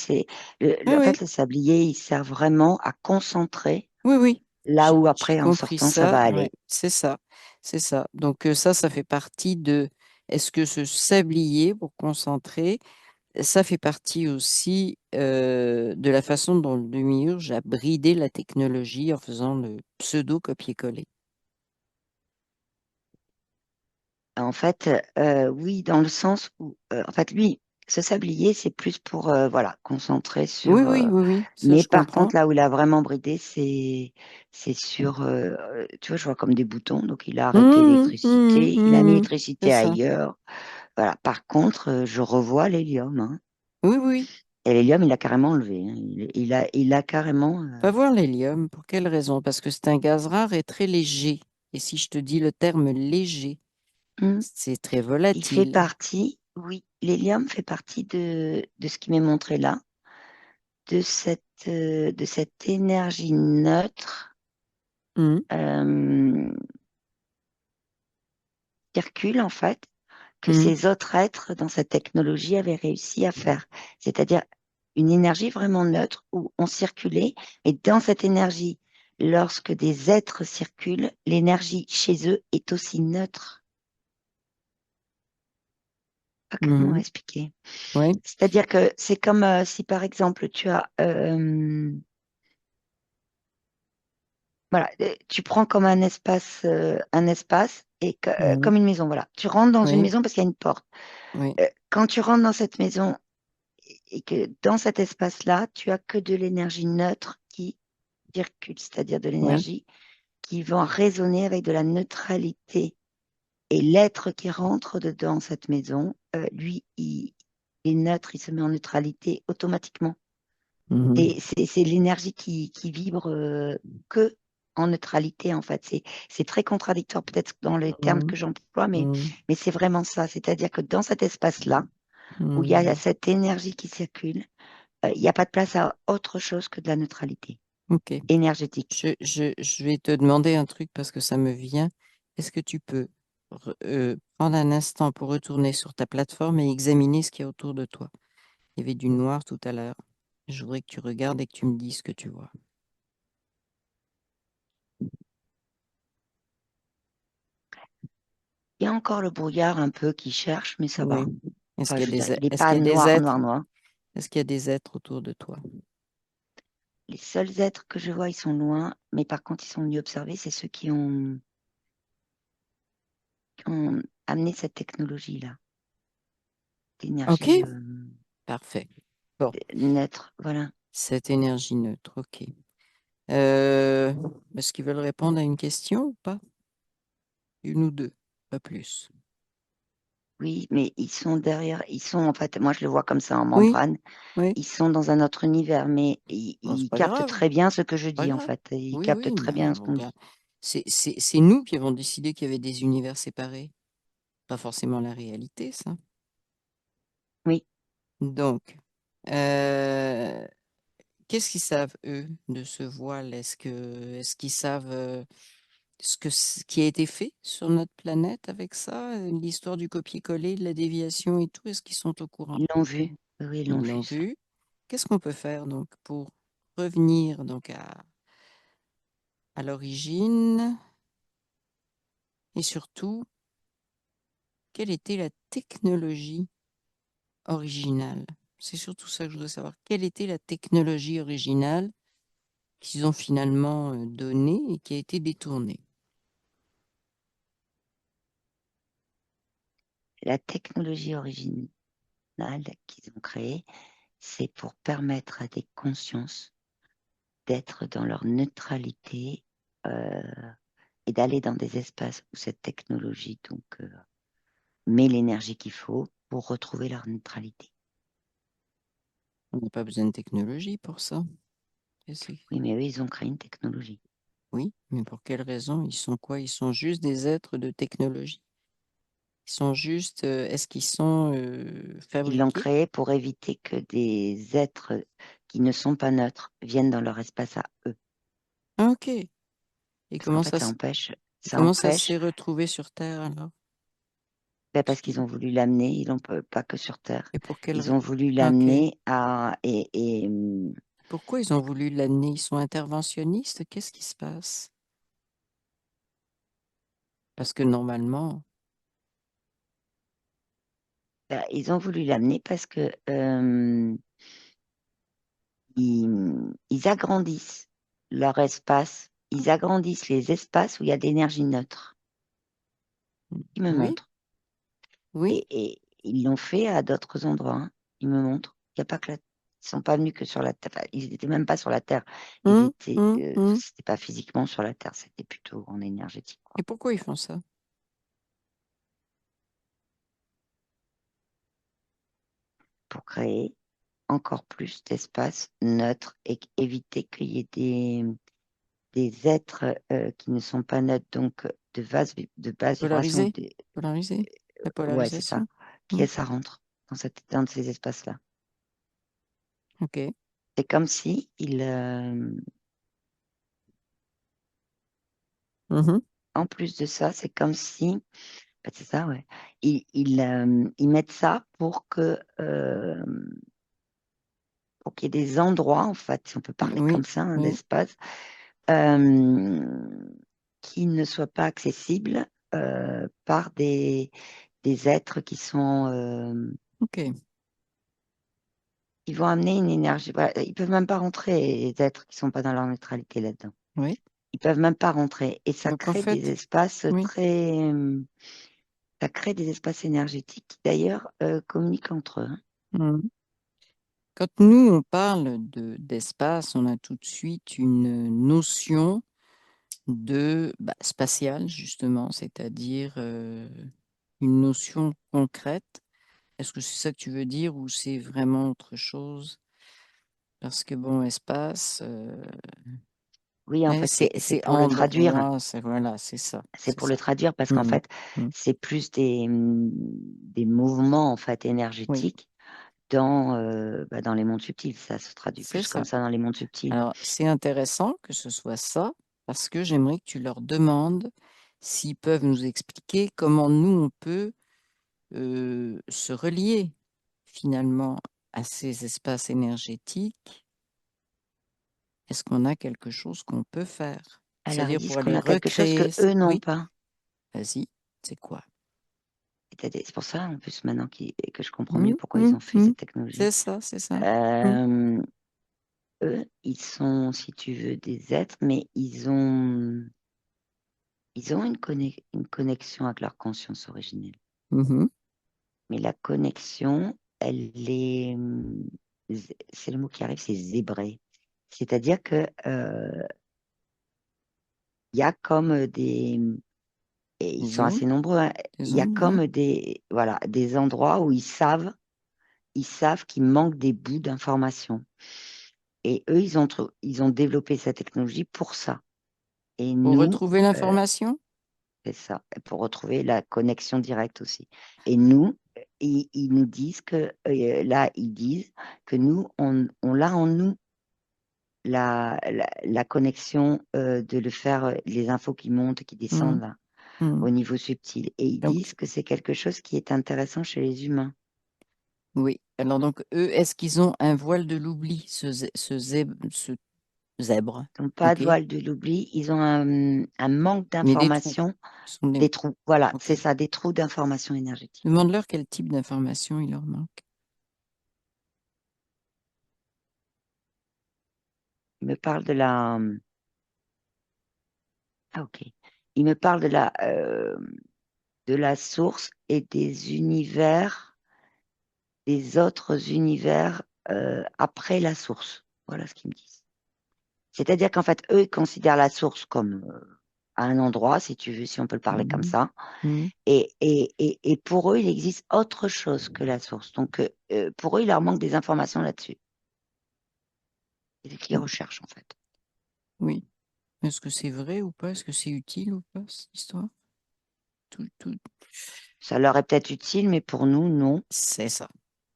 Oui, En oui, fait, le sablier, il sert vraiment à concentrer oui, oui. là où J'ai après, en compris sortant, ça va ça. Ouais, aller. c'est ça. C'est ça. Donc ça fait partie de, est-ce que ce sablier, pour concentrer, ça fait partie aussi de la façon dont le demi-urge a bridé la technologie en faisant le pseudo copier-coller. En fait, oui, dans le sens où, en fait, lui, ce sablier, c'est plus pour, voilà, concentrer Oui, sur. oui, oui, oui, ça Mais je par comprends. contre, là où il a vraiment bridé, c'est sur, tu vois, je vois comme des boutons. Donc, il a arrêté l'électricité, il a mis C'est l'électricité ça. ailleurs. Voilà. Par contre, je revois l'hélium, hein. Oui, oui. Et l'hélium, il a carrément enlevé, hein. Il a carrément. Va voir l'hélium. Pour quelle raison? Parce que c'est un gaz rare et très léger. Et si je te dis le terme léger, Hmm. c'est très Il fait volatile. partie, oui, l'hélium fait partie de ce qui m'est montré là, de cette énergie neutre Hum, euh, circule en fait, que hum, ces autres êtres dans cette technologie avaient réussi à faire. C'est-à-dire une énergie vraiment neutre où on circulait, et dans cette énergie, lorsque des êtres circulent, l'énergie chez eux est aussi neutre. Pas comment hum. expliquer. Oui, C'est-à-dire que c'est comme si par exemple tu as voilà, tu prends comme un espace et hum, comme une maison, voilà. Tu rentres dans une oui, maison parce qu'il y a une porte. oui. Quand tu rentres dans cette maison et que dans cet espace-là, tu as que de l'énergie neutre qui circule, c'est-à-dire de Oui. l'énergie qui va résonner avec de la neutralité. Et l'être qui rentre dedans cette maison, lui, il est neutre, il se met en neutralité automatiquement. Mhm, Et c'est l'énergie qui vibre que en neutralité, en fait. C'est très contradictoire, peut-être dans les termes mhm, que j'emploie, mhm, mais c'est vraiment ça. C'est-à-dire que dans cet espace-là, où il y a mhm. cette énergie qui circule, il n'y a pas de place à autre chose que de la neutralité OK. énergétique. Je vais te demander un truc parce que ça me vient. Est-ce que tu peux prendre un instant pour retourner sur ta plateforme et examiner ce qu'il y a autour de toi? Il y avait du noir tout à l'heure. Je voudrais que tu regardes et que tu me dises ce que tu vois. Il y a encore le brouillard un peu qui cherche, mais ça va. Oui. Est-ce Enfin, qu'il y je a veux dire, il n'est est-ce pas qu'il y a des noir, êtres, noir, noir. est-ce qu'il y a des êtres autour de toi? Les seuls êtres que je vois, ils sont loin, mais par contre, ils sont mieux observés, c'est ceux qui ont amené cette technologie-là, Ok, d'énergie parfait. Bon, neutre. Voilà. cette énergie neutre, ok. Euh, Est-ce qu'ils veulent répondre à une question ou pas? Une ou deux, pas plus. Oui, mais ils sont derrière, ils sont en fait, moi je le vois comme ça en Oui, membrane, oui. ils sont dans un autre univers, mais ils, Bon, c'est ils pas captent grave, très bien ce que je pas dis en grave. fait. Ils Oui, oui, captent mais très bien ce qu'on regarde, dit. c'est nous qui avons décidé qu'il y avait des univers séparés, pas forcément la réalité, ça. Oui, Donc, qu'est-ce qu'ils savent, eux, de ce voile? Est-ce qu'ils savent ce qui a été fait sur notre planète avec ça? L'histoire du copier-coller, de la déviation et tout, est-ce qu'ils sont au courant? ils l'ont vu. Oui, oui, ils l'ont Ils vu l'ont ça. vu. Qu'est-ce qu'on peut faire donc pour revenir donc à l'origine et surtout, quelle était la technologie originale? C'est surtout ça que je voudrais savoir. Quelle était la technologie originale qu'ils ont finalement donnée et qui a été détournée? La technologie originale qu'ils ont créée, c'est pour permettre à des consciences d'être dans leur neutralité euh, et d'aller dans des espaces où cette technologie met l'énergie qu'il faut pour retrouver leur neutralité. On n'a pas besoin de technologie pour ça. Oui, mais eux, ils ont créé une technologie. Oui, mais pour quelle raison? Ils sont quoi? Ils sont juste des êtres de technologie. Ils sont juste, est-ce qu'ils sont Ils l'ont fabriqués? créé pour éviter que des êtres qui ne sont pas neutres viennent dans leur espace à eux. Ah, ok. Et Parce qu'en comment fait, ça, ça comment ça empêche, s'est retrouvé sur Terre alors? ben, Parce parce qu'ils ont voulu l'amener, ils n'ont pas que sur Terre. Et pour quelle Ils ont voulu Ah, ok. l'amener Pourquoi ils ont voulu l'amener? Ils sont interventionnistes? Qu'est-ce qui se passe? Parce que normalement, ben, ils ont voulu l'amener parce que ils agrandissent leur espace, ils agrandissent les espaces où il y a d'énergie neutre. Ils me oui, montrent. oui, Et ils l'ont fait à d'autres endroits, hein. Ils me montrent. Il y a pas que ils sont pas venus que sur la Terre. Enfin, ils n'étaient même pas sur la Terre. hum. C'était pas physiquement sur la Terre, c'était plutôt en énergétique, quoi. Et pourquoi ils font ça? Pour créer encore plus d'espace neutre et éviter qu'il y ait des êtres qui ne sont pas neutres, donc de basse vibration, Polariser? Polariser? La ouais, c'est ça, polarisation? qui ça rentre dans ces espaces-là. Ok. C'est comme si Mhm. en plus de ça, c'est comme si, bah, c'est ça, ouais, ils mettent ça pour qu'il y ait des endroits, en fait, si on peut parler Oui, comme ça, hein, oui, d'espace, euh, qui ne soient pas accessibles par des êtres qui sont, ok. ils vont amener une énergie. Voilà, ils peuvent même pas rentrer, les êtres qui sont pas dans leur neutralité là-dedans. Oui. Ils peuvent même pas rentrer. Et ça Donc en crée des fait, espaces oui. très, ça crée des espaces énergétiques qui d'ailleurs communiquent entre eux, hein. Mhm. Quand nous, on parle d'espace, on a tout de suite une notion de spatiale, justement, c'est-à-dire une notion concrète. Est-ce que c'est ça que tu veux dire ou c'est vraiment autre chose? Parce que bon, espace, Oui, en fait, c'est c'est pour le traduire. endroit, c'est voilà, c'est ça, C'est c'est pour le ça. traduire parce qu'en Mhm. fait, Mhm. c'est plus des mouvements en fait Oui, énergétiques dans les mondes subtils. Ça se traduit c'est plus comme ça. ça dans les mondes subtils. Alors, c'est intéressant que ce soit ça, parce que j'aimerais que tu leur demandes s'ils peuvent nous expliquer comment nous, on peut se relier finalement à ces espaces énergétiques. Est-ce qu'on a quelque chose qu'on peut faire? Alors, ils C'est-à-dire disent pour qu'on aller a quelque chose que recréer. eux n'ont Oui, pas. vas-y, c'est quoi? C'est pour ça, en plus, maintenant que je comprends mieux Hum, pourquoi ils hum, ont fait hum. cette technologie. C'est ça, c'est ça. Hum, Euh, Eux, ils sont, si tu veux, des êtres, mais ils ont une connexion avec leur conscience originelle. mhm, Mais la connexion, elle est, c'est le mot qui arrive, c'est zébré. C'est-à-dire que il y a comme et ils des sont zones, assez nombreux, hein, des il y a zones, ouais. comme voilà, des endroits où ils savent qu'il manque des bouts d'informations. Et eux, ils ont développé cette technologie pour ça. Et Pour nous, retrouver euh, l'information? c'est ça, pour retrouver la connexion directe aussi. Et nous, ils nous disent que, là, ils disent que nous, on l'a en nous, la connexion de le faire, les infos qui montent, qui Hum, descendent là, hum. au niveau subtil. Et ils Donc, disent que c'est quelque chose qui est intéressant chez les humains. oui. Alors, donc, eux, est-ce qu'ils ont un voile de l'oubli, ce zèbre? Ils n'ont pas OK. de voile de l'oubli, ils ont un manque Mais des trous. d'informations, Ce sont des... des trous. Voilà, OK. c'est ça, des trous d'informations énergétiques. Demande-leur quel type d'information il leur manque. Ils me parlent de la... Ah, ok. Ils me parlent de la source et des univers, des autres univers après la source. Voilà ce qu'ils me disent. C'est-à-dire qu'en fait, eux, ils considèrent la source comme un endroit, si tu veux, si on peut le parler comme Mhm. ça. Mhm. Et pour eux, il existe autre chose que la source. Donc, pour eux, il leur manque des informations là-dessus. C'est ce qu'ils recherchent, en fait. Oui. Est-ce que c'est vrai ou pas? Est-ce que c'est utile ou pas, cette histoire? Tout... Ça leur est peut-être utile, mais pour nous, non. C'est ça.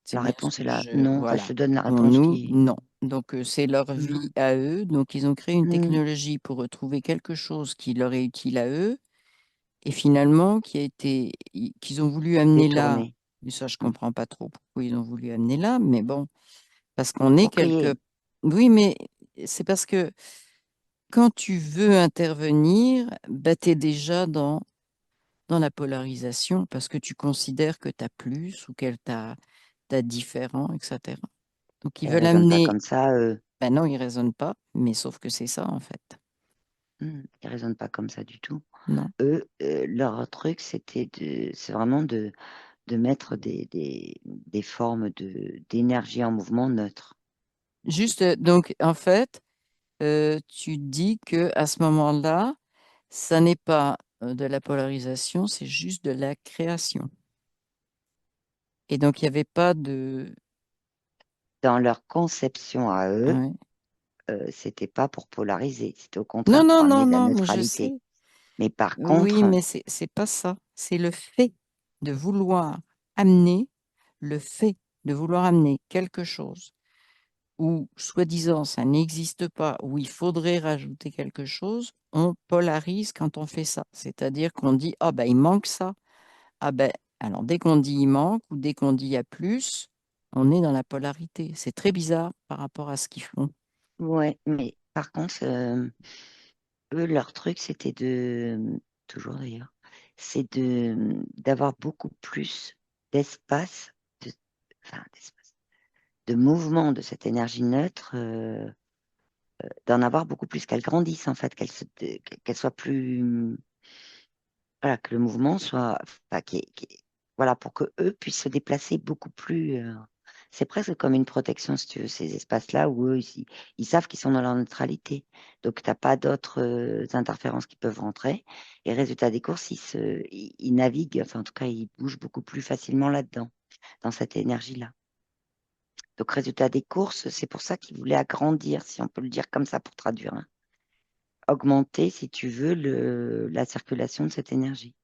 C'est La bien ce réponse que est là, je... non. Elle Voilà. se donne la Pour réponse nous, qui non. Donc, c'est leur est vie non. à eux. Donc, ils ont créé une Hmm, technologie pour retrouver quelque chose qui leur est utile à eux et finalement qui a été... qu'ils ont voulu amener là. détourné. Et ça, je Hmm. comprends pas trop pourquoi ils ont voulu amener là, mais bon, parce qu'on est Pour quelque... créer. Oui, mais c'est parce que quand tu veux intervenir, bah, tu es déjà dans la polarisation parce que tu considères que tu as plus ou qu'elle t'a différent, etc. Donc, ils Ils veulent raisonnent pas amener, comme ça, eux. ben non, ils raisonnent pas, mais sauf que c'est ça, en fait. Ils raisonnent pas comme ça du tout. Non. Eux, leur truc, c'est vraiment de mettre des formes d'énergie en mouvement neutre. Juste, donc, en fait, tu dis que à ce moment-là, ça n'est pas de la polarisation, c'est juste de la création. Et donc, il n'y avait pas de... Dans leur conception à eux, Ouais. c'était pas pour polariser, c'était au Non, contraire non, pour non, amener de la non, mais je sais. neutralité. Mais par Oui, contre, mais c'est pas ça. C'est le fait de vouloir amener, le fait de vouloir amener quelque chose où, soi-disant, ça n'existe pas, où il faudrait rajouter quelque chose, on polarise quand on fait ça. C'est-à-dire qu'on dit, ah ben, il manque ça. Ah ben, alors dès qu'on dit il manque ou dès qu'on dit il y a plus, on est dans la polarité. C'est très bizarre par rapport à ce qu'ils font. ouais, mais par contre, eux, leur truc, c'était toujours d'ailleurs, c'est d'avoir beaucoup plus d'espace, de, enfin, de mouvement de cette énergie neutre, d'en avoir beaucoup plus, qu'elle grandisse en fait, qu'elle soit plus, voilà, que le mouvement soit, enfin, voilà, pour que eux puissent se déplacer beaucoup plus. C'est presque comme une protection, si tu veux, ces espaces-là où eux, ils savent qu'ils sont dans leur neutralité. Donc, tu n'as pas d'autres interférences qui peuvent rentrer. Et résultat des courses, ils naviguent, enfin, en tout cas, ils bougent beaucoup plus facilement là-dedans, dans cette énergie-là. Donc, résultat des courses, c'est pour ça qu'ils voulaient agrandir, si on peut le dire comme ça pour traduire, hein. Augmenter, si tu veux, la circulation de cette énergie.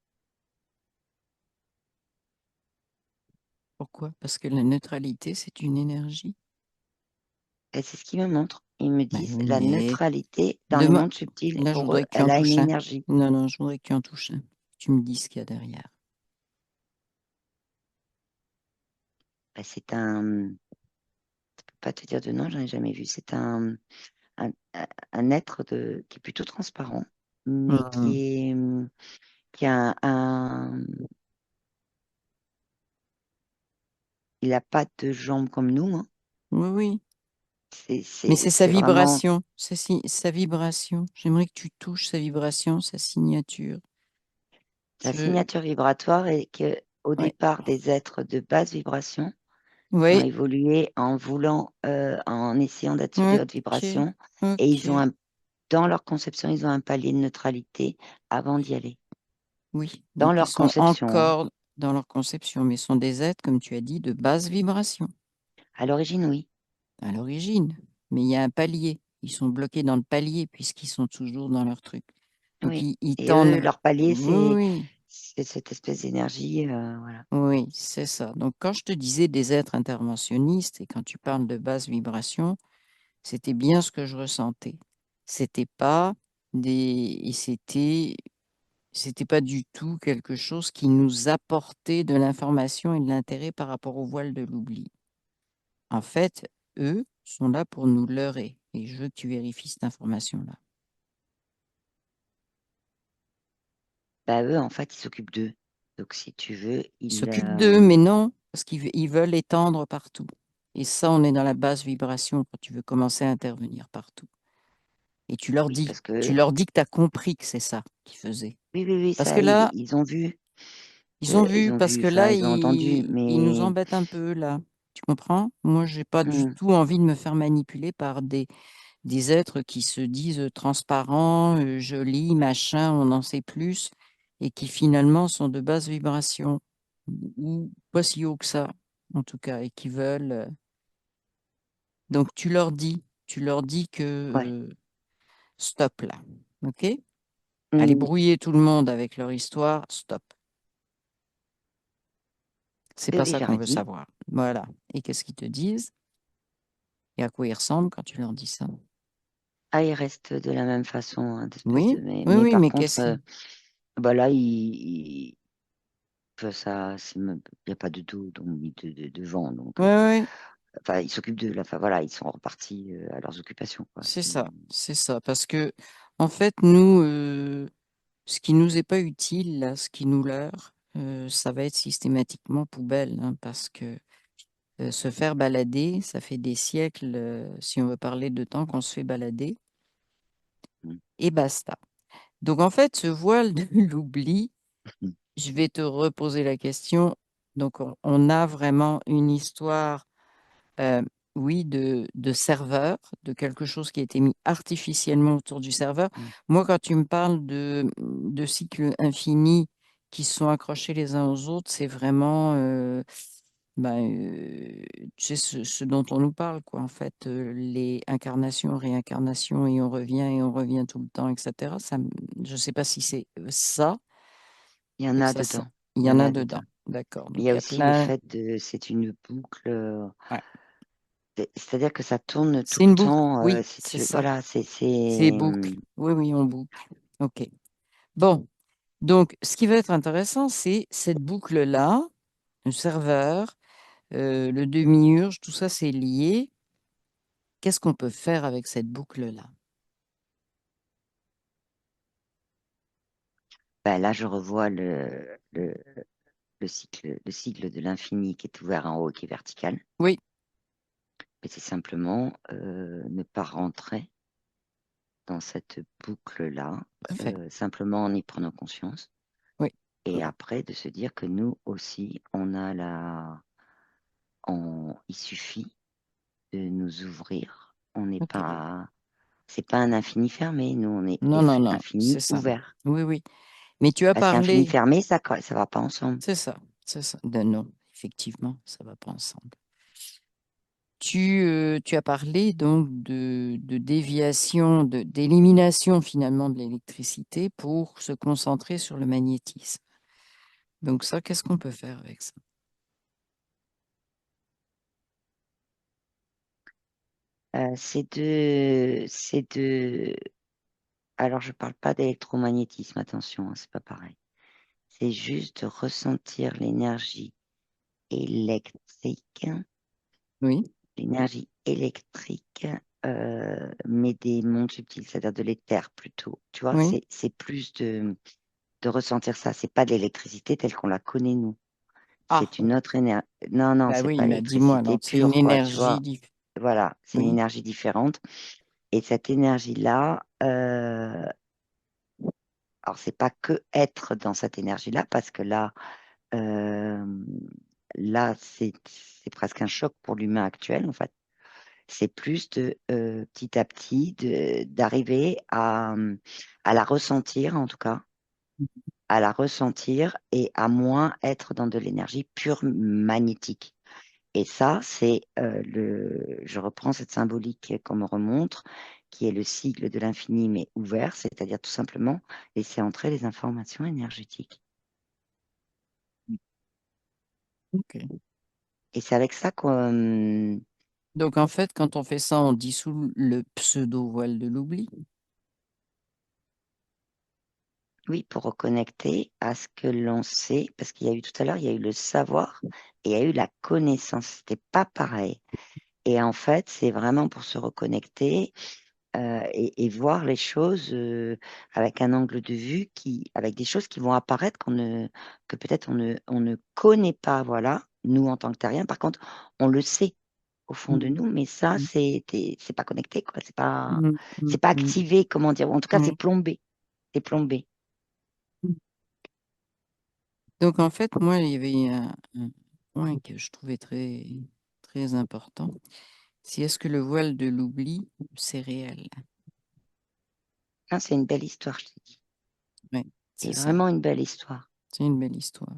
Pourquoi? Parce que la neutralité, c'est une énergie. Et c'est ce qu'ils me montrent. Ils me Ben disent oui, la mais neutralité dans les demain, mondes subtils, là, je pour eux, voudrais que tu en elle a une touches un. énergie. Non, non, je voudrais que tu en touches un. Tu me dis ce qu'il y a derrière. Ben, je peux pas te dire de nom, j'en ai jamais vu. C'est un être qui est plutôt transparent, mais Mhm. qui a il a pas de jambes comme nous, hein. Oui, oui. C'est, Mais c'est, c'est sa c'est vraiment vibration. Sa vibration. J'aimerais que tu touches sa vibration, sa signature. sa Je... signature vibratoire et que au Ouais. départ, des êtres de basse vibration ont Oui. évolué en essayant d'être sur des hautes Ok. vibrations et Ok. dans leur conception, ils ont un palier de neutralité avant d'y aller. Oui. Dans Donc ils leur sont conception, hein. encore dans leur conception, mais sont des êtres, comme tu as dit, de basse vibration À l'origine, oui. à l'origine. Mais il y a un palier. Ils sont bloqués dans le palier puisqu'ils sont toujours dans leur truc. Donc Oui. ils Et eux, tendent. leur palier, c'est Oui, c'est cette espèce d'énergie. Voilà. oui, oui, c'est ça. Donc quand je te disais des êtres interventionnistes et quand tu parles de basse vibration, c'était bien ce que je ressentais. C'était pas et c'était pas du tout quelque chose qui nous apportait de l'information et de l'intérêt par rapport au voile de l'oubli. En fait, eux sont là pour nous leurrer. Et je veux que tu vérifies cette information-là. Bah, eux, en fait, ils s'occupent d'eux. Donc, si tu veux, Ils s'occupent d'eux, mais non, parce ils veulent étendre partout. Et ça, on est dans la basse vibration quand tu veux commencer à intervenir partout. Et oui, parce tu que, leur dis que tu as compris que c'est ça qu'ils faisaient. oui, oui, oui, Parce ça, que là, ils ont vu, ils ont ils vu, ont parce vu, que enfin, là, ils ont entendu, ils nous mais embêtent un peu, là. Tu comprends? Moi, j'ai pas du hum, tout envie de me faire manipuler par des êtres qui se disent transparents, jolis, machin, on en sait plus, et qui finalement sont de basse vibration, ou pas si haut que ça, en tout cas, et qui veulent. Donc tu leur dis que ouais. stop là, ok? Aller Hum, brouiller tout le monde avec leur histoire, stop. C'est oui, pas oui, ça je qu'on leur veut dit. savoir. Voilà. Et qu'est-ce qu'ils te disent? Et à quoi ils ressemblent quand tu leur dis ça? Ah, ils restent de la même façon, hein, Oui, oui, mais oui, par mais contre, qu'est-ce qui... bah là, ça, il n'y a pas de dos, donc, ni de vent, donc, Oui, oui, enfin, ils s'occupent de la, enfin, voilà, ils sont repartis à leurs occupations, quoi. c'est ça, c'est ça. Parce que, en fait, nous, ce qui nous est pas utile, là, ce qui nous leurre, ça va être systématiquement poubelle, hein, parce que se faire balader, ça fait des siècles, si on veut parler de temps qu'on se fait balader, Mm. et basta. Donc, en fait, ce voile de l'oubli, je vais te reposer la question. Donc, on a vraiment une histoire, euh, oui, de serveur, de quelque chose qui a été mis artificiellement autour du serveur. Mm. Moi, quand tu me parles de cycles infinis qui sont accrochés les uns aux autres, c'est vraiment, tu sais, ce dont on nous parle, quoi, en fait, les incarnations, réincarnations, et on revient tout le temps, etc. Je ne sais pas si c'est ça. Il y en Donc a ça, dedans. il y Il y en en a a dedans. dedans. D'accord. Mais il Donc y il a y a aussi le plein. fait c'est une boucle, Ouais. c'est-à-dire que ça tourne tout C'est le une boucle. temps, Oui, si c'est tu veux. ça. Voilà, C'est boucle. Oui, oui, on boucle. OK. Bon. Donc, ce qui va être intéressant, c'est cette boucle-là, le serveur, le demi-urge, tout ça, c'est lié. Qu'est-ce qu'on peut faire avec cette boucle-là? ben là, je revois le cycle de l'infini qui est ouvert en haut et qui est vertical. Oui, Et c'est simplement ne pas rentrer dans cette boucle-là, parfait. simplement en y prenant conscience. Oui, Et après, de se dire que nous aussi, il suffit de nous ouvrir. On n'est OK. pas, c'est pas un infini fermé. Nous, on est Non, non, non, c'est infini ça. ouvert. Oui, oui. Mais tu as Parce qu'infini parlé, fermé, ça va pas ensemble. c'est ça, c'est ça. Non, effectivement, ça va pas ensemble. Tu as parlé donc de déviation, d'élimination finalement de l'électricité pour se concentrer sur le magnétisme. Donc ça, qu'est-ce qu'on peut faire avec ça? Alors, je parle pas d'électromagnétisme, attention, hein, c'est pas pareil. C'est juste de ressentir électrique, Oui, l'énergie électrique, mais des mondes subtils, c'est-à-dire de l'éther plutôt. Tu vois, oui, c'est plus de ressentir ça. C'est pas de l'électricité telle qu'on la connaît nous. Ah, C'est une autre énergie. Non, non, bah c'est oui, pas mais dis-moi, l'électricité donc c'est une pure, quoi, tu énergie vois. Voilà, c'est une Oui. énergie différente. Et cette énergie-là, alors c'est pas que être dans cette énergie-là, parce que euh, là, c'est presque un choc pour l'humain actuel, en fait. C'est plus de petit à petit d'arriver à la ressentir, en tout cas, à la ressentir et à moins être dans de l'énergie pure magnétique. Et ça, c'est je reprends cette symbolique qu'on me remontre, qui est le sigle de l'infini, mais ouvert, c'est-à-dire tout simplement laisser entrer les informations énergétiques. Ok. Et c'est avec ça qu'on, Donc en fait, quand on fait ça, on dissout le pseudo-voile de l'oubli. oui, pour reconnecter à ce que l'on sait, parce qu'il y a eu tout à l'heure, il y a eu le savoir et il y a eu la connaissance. C'était pas pareil. Et en fait, c'est vraiment pour se reconnecter et voir les choses avec un angle de vue avec des choses qui vont apparaître que peut-être on ne connaît pas, voilà, nous en tant que terriens. Par contre, on le sait au fond de Mhm. nous, mais ça, c'est pas connecté, quoi. Mhm. C'est pas Mhm. activé, comment dire. En tout cas, c'est Mhm. plombé. C'est plombé. Mhm. Donc en fait, moi, il y avait un point que je trouvais très, très important. C'est est-ce que le voile de l'oubli, c'est réel? Hein, c'est une belle histoire, je te dis. Oui, C'est c'est ça. vraiment une belle histoire. C'est une belle histoire.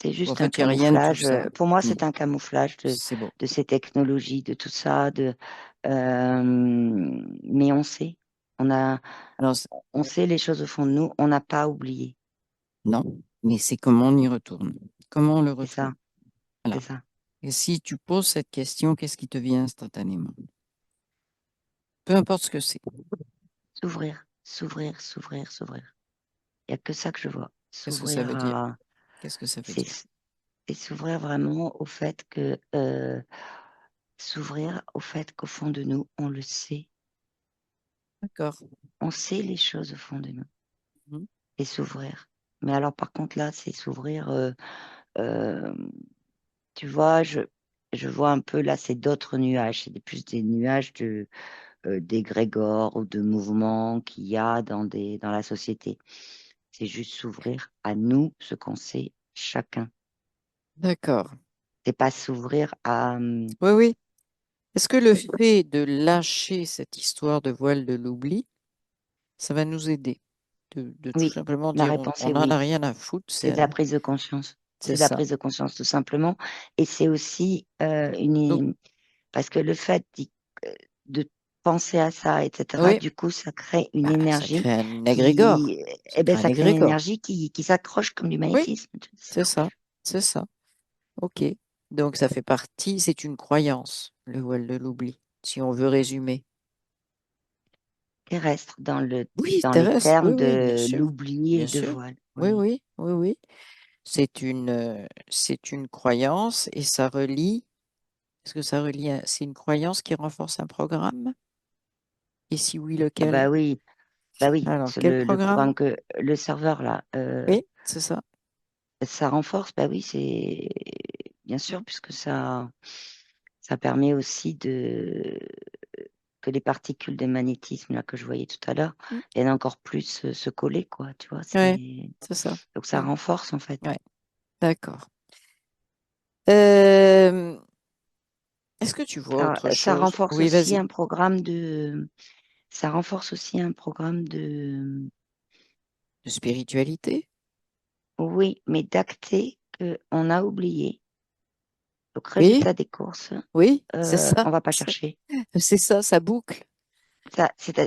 C'est En juste un fait, il n'y a rien de tout camouflage. ça. Pour moi, Mm. c'est un camouflage C'est beau. de ces technologies, de tout ça. Mais on sait. On a, Alors, on sait les choses au fond de nous. On n'a pas oublié. non, mais c'est comment on y retourne. Comment on le C'est refoule. ça. C'est Alors, ça. et si tu poses cette question, qu'est-ce qui te vient instantanément? Peu importe ce que c'est. S'ouvrir, s'ouvrir, s'ouvrir, s'ouvrir. Il n'y a que ça que je vois. Qu'est-ce que ça S'ouvrir veut dire? à. Qu'est-ce que ça veut C'est dire? c'est s'ouvrir vraiment au fait que. S'ouvrir au fait qu'au fond de nous, on le sait. D'accord. On sait les choses au fond de nous. Mhm. Et s'ouvrir. Mais alors, par contre, là, c'est s'ouvrir. Euh, Tu vois, je vois un peu là, c'est d'autres nuages. C'est plus des nuages d'égrégores ou de mouvements qu'il y a dans la société. C'est juste s'ouvrir à nous, ce qu'on sait chacun. D'accord. C'est pas s'ouvrir à. Oui, oui. Est-ce que le fait de lâcher cette histoire de voile de l'oubli, ça va nous aider de tout Oui, simplement la dire réponse on est n'en a oui. rien à foutre, C'est de la prise de conscience. c'est C'est de la ça. prise de conscience, tout simplement. Et c'est aussi Donc, parce que le fait de penser à ça, etc., oui, du coup, ça crée une bah, ça énergie crée un égrégore. qui, Ça eh ben, crée un ça crée une égrégore. énergie qui s'accroche comme du Oui, magnétisme. c'est ça. C'est ça. OK. Donc, ça fait partie, c'est une croyance, le voile de l'oubli, si on veut résumer. Terrestre Oui, dans les terrestre, oui, termes oui, bien de sûr. l'oubli et Bien de sûr. voile. Oui, Oui. oui, oui, oui. C'est une croyance et ça relie. Est-ce que ça relie c'est une croyance qui renforce un programme? Et si oui, Ah lequel? bah oui, Alors, c'est quel le programme? programme que le serveur là, Oui, c'est ça. ça renforce. Bah oui, c'est bien sûr puisque ça permet aussi que les particules de magnétisme là que je voyais tout à l'heure Mm. viennent encore plus se coller quoi. Tu vois, Ouais, c'est c'est ça. donc ça Mm. renforce en fait. Ouais, d'accord. Euh, est-ce que tu vois autre Ça chose? renforce Oui, aussi vas-y. un programme ça renforce aussi un programme De spiritualité? oui, mais d'acter qu'on a oublié. Donc, Oui, résultat des courses, oui, c'est ça. on va pas chercher. C'est ça, ça boucle.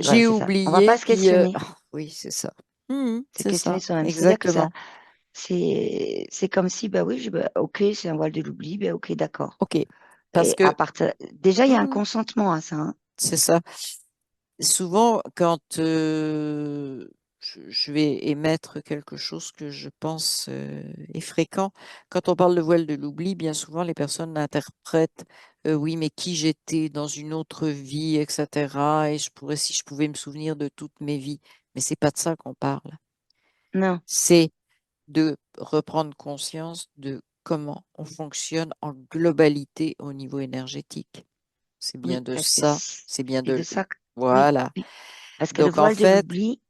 Voilà, J'ai c'est ça. On va pas oublié, se puis questionner. oui, c'est ça. Mhm, C'est c'est questionner ça, soi-même. C'est-à-dire que ça, exactement. c'est comme si, bah oui, bah, ok, c'est un voile de l'oubli, bah ok, d'accord. OK. Parce Et à que partir, déjà, il y a un mhm, consentement à ça, hein. c'est ça. Souvent, quand je vais émettre quelque chose que je pense est fréquent, quand on parle de voile de l'oubli, bien souvent les personnes l'interprètent, oui, mais qui j'étais dans une autre vie, etc. Et je pourrais, si je pouvais me souvenir de toutes mes vies. Mais c'est pas de ça qu'on parle. Non, C'est de reprendre conscience de comment on fonctionne en globalité au niveau énergétique. C'est bien Oui, de parce que ça, c'est bien c'est de de... ça que, oui, Voilà. oui. Parce que le Donc en voile de fait, l'oubli,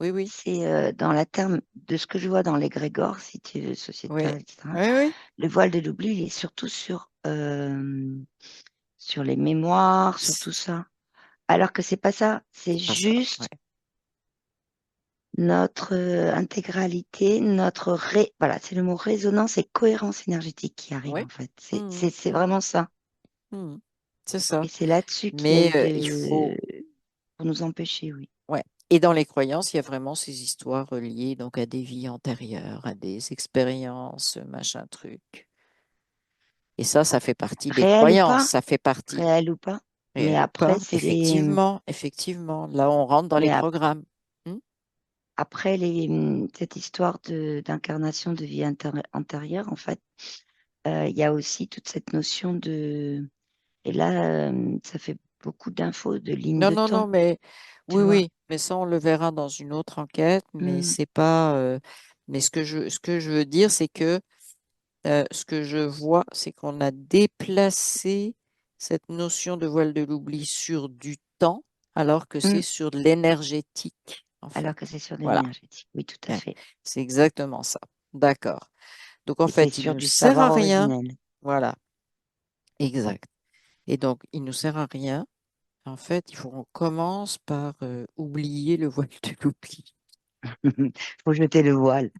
oui, oui, c'est dans la terme de ce que je vois dans l'égrégore, si tu veux, oui, sociétal, etc. oui, oui, Le voile de l'oubli, il est surtout sur les mémoires, sur tout c'est ça. Alors que c'est pas ça, c'est pas ça, ouais. juste notre intégralité, voilà, c'est le mot résonance et cohérence énergétique qui arrive Oui. en fait. Mhm, C'est mhm, vraiment ça. mhm. C'est ça. Et c'est là-dessus qu'il y a Mais eu il faut, pour nous empêcher, oui. ouais. Et dans les croyances, il y a vraiment ces histoires reliées donc à des vies antérieures, à des expériences, machin truc. Et ça fait partie des Réel ou croyances, pas, ça fait partie, réel ou pas. Mais réel ou après, pas, c'est les, effectivement, effectivement. Là, on rentre dans les mais programmes. Hmm. après cette histoire d'incarnation de vie antérieure, en fait, il y a aussi toute cette notion de, et là, ça fait beaucoup d'infos, de lignes Non, de non, non, temps, mais tu oui, vois. oui, mais ça, on le verra dans une autre enquête, mais Hmm. c'est pas. Mais ce que je veux dire, c'est que ce que je vois, c'est qu'on a déplacé cette notion de voile de l'oubli sur du temps, alors que Hmm. c'est sur de l'énergétique, en Alors fait. que c'est sur Voilà. l'énergétique. Oui, tout à Hein, fait. c'est exactement ça. D'accord. Donc, en Et c'est fait, il sur nous du sert à savoir rien. originel. Voilà. Exact. Et donc, il nous sert à rien. En fait, il faut qu'on commence par oublier le voile de l'oubli. Faut jeter le voile.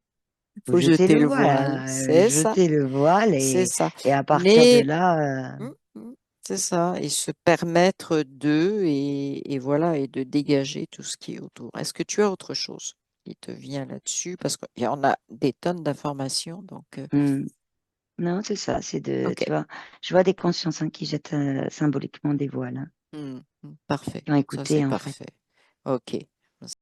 Il Faut faut jeter jeter le le voile, voile. hein, C'est ça. jeter le voile C'est ça. et à partir de Mais là, hum, hum, c'est ça. Et se permettre et voilà, et de dégager tout ce qui est autour. Est-ce que tu as autre chose qui te vient là-dessus? Parce qu'il y en a des tonnes d'informations. Donc, hmm, non, c'est ça, c'est OK. tu vois, je vois des consciences hein, qui jettent symboliquement des voiles, hein, Parfait. qui ont Ça, c'est écouté en fait. parfait. OK.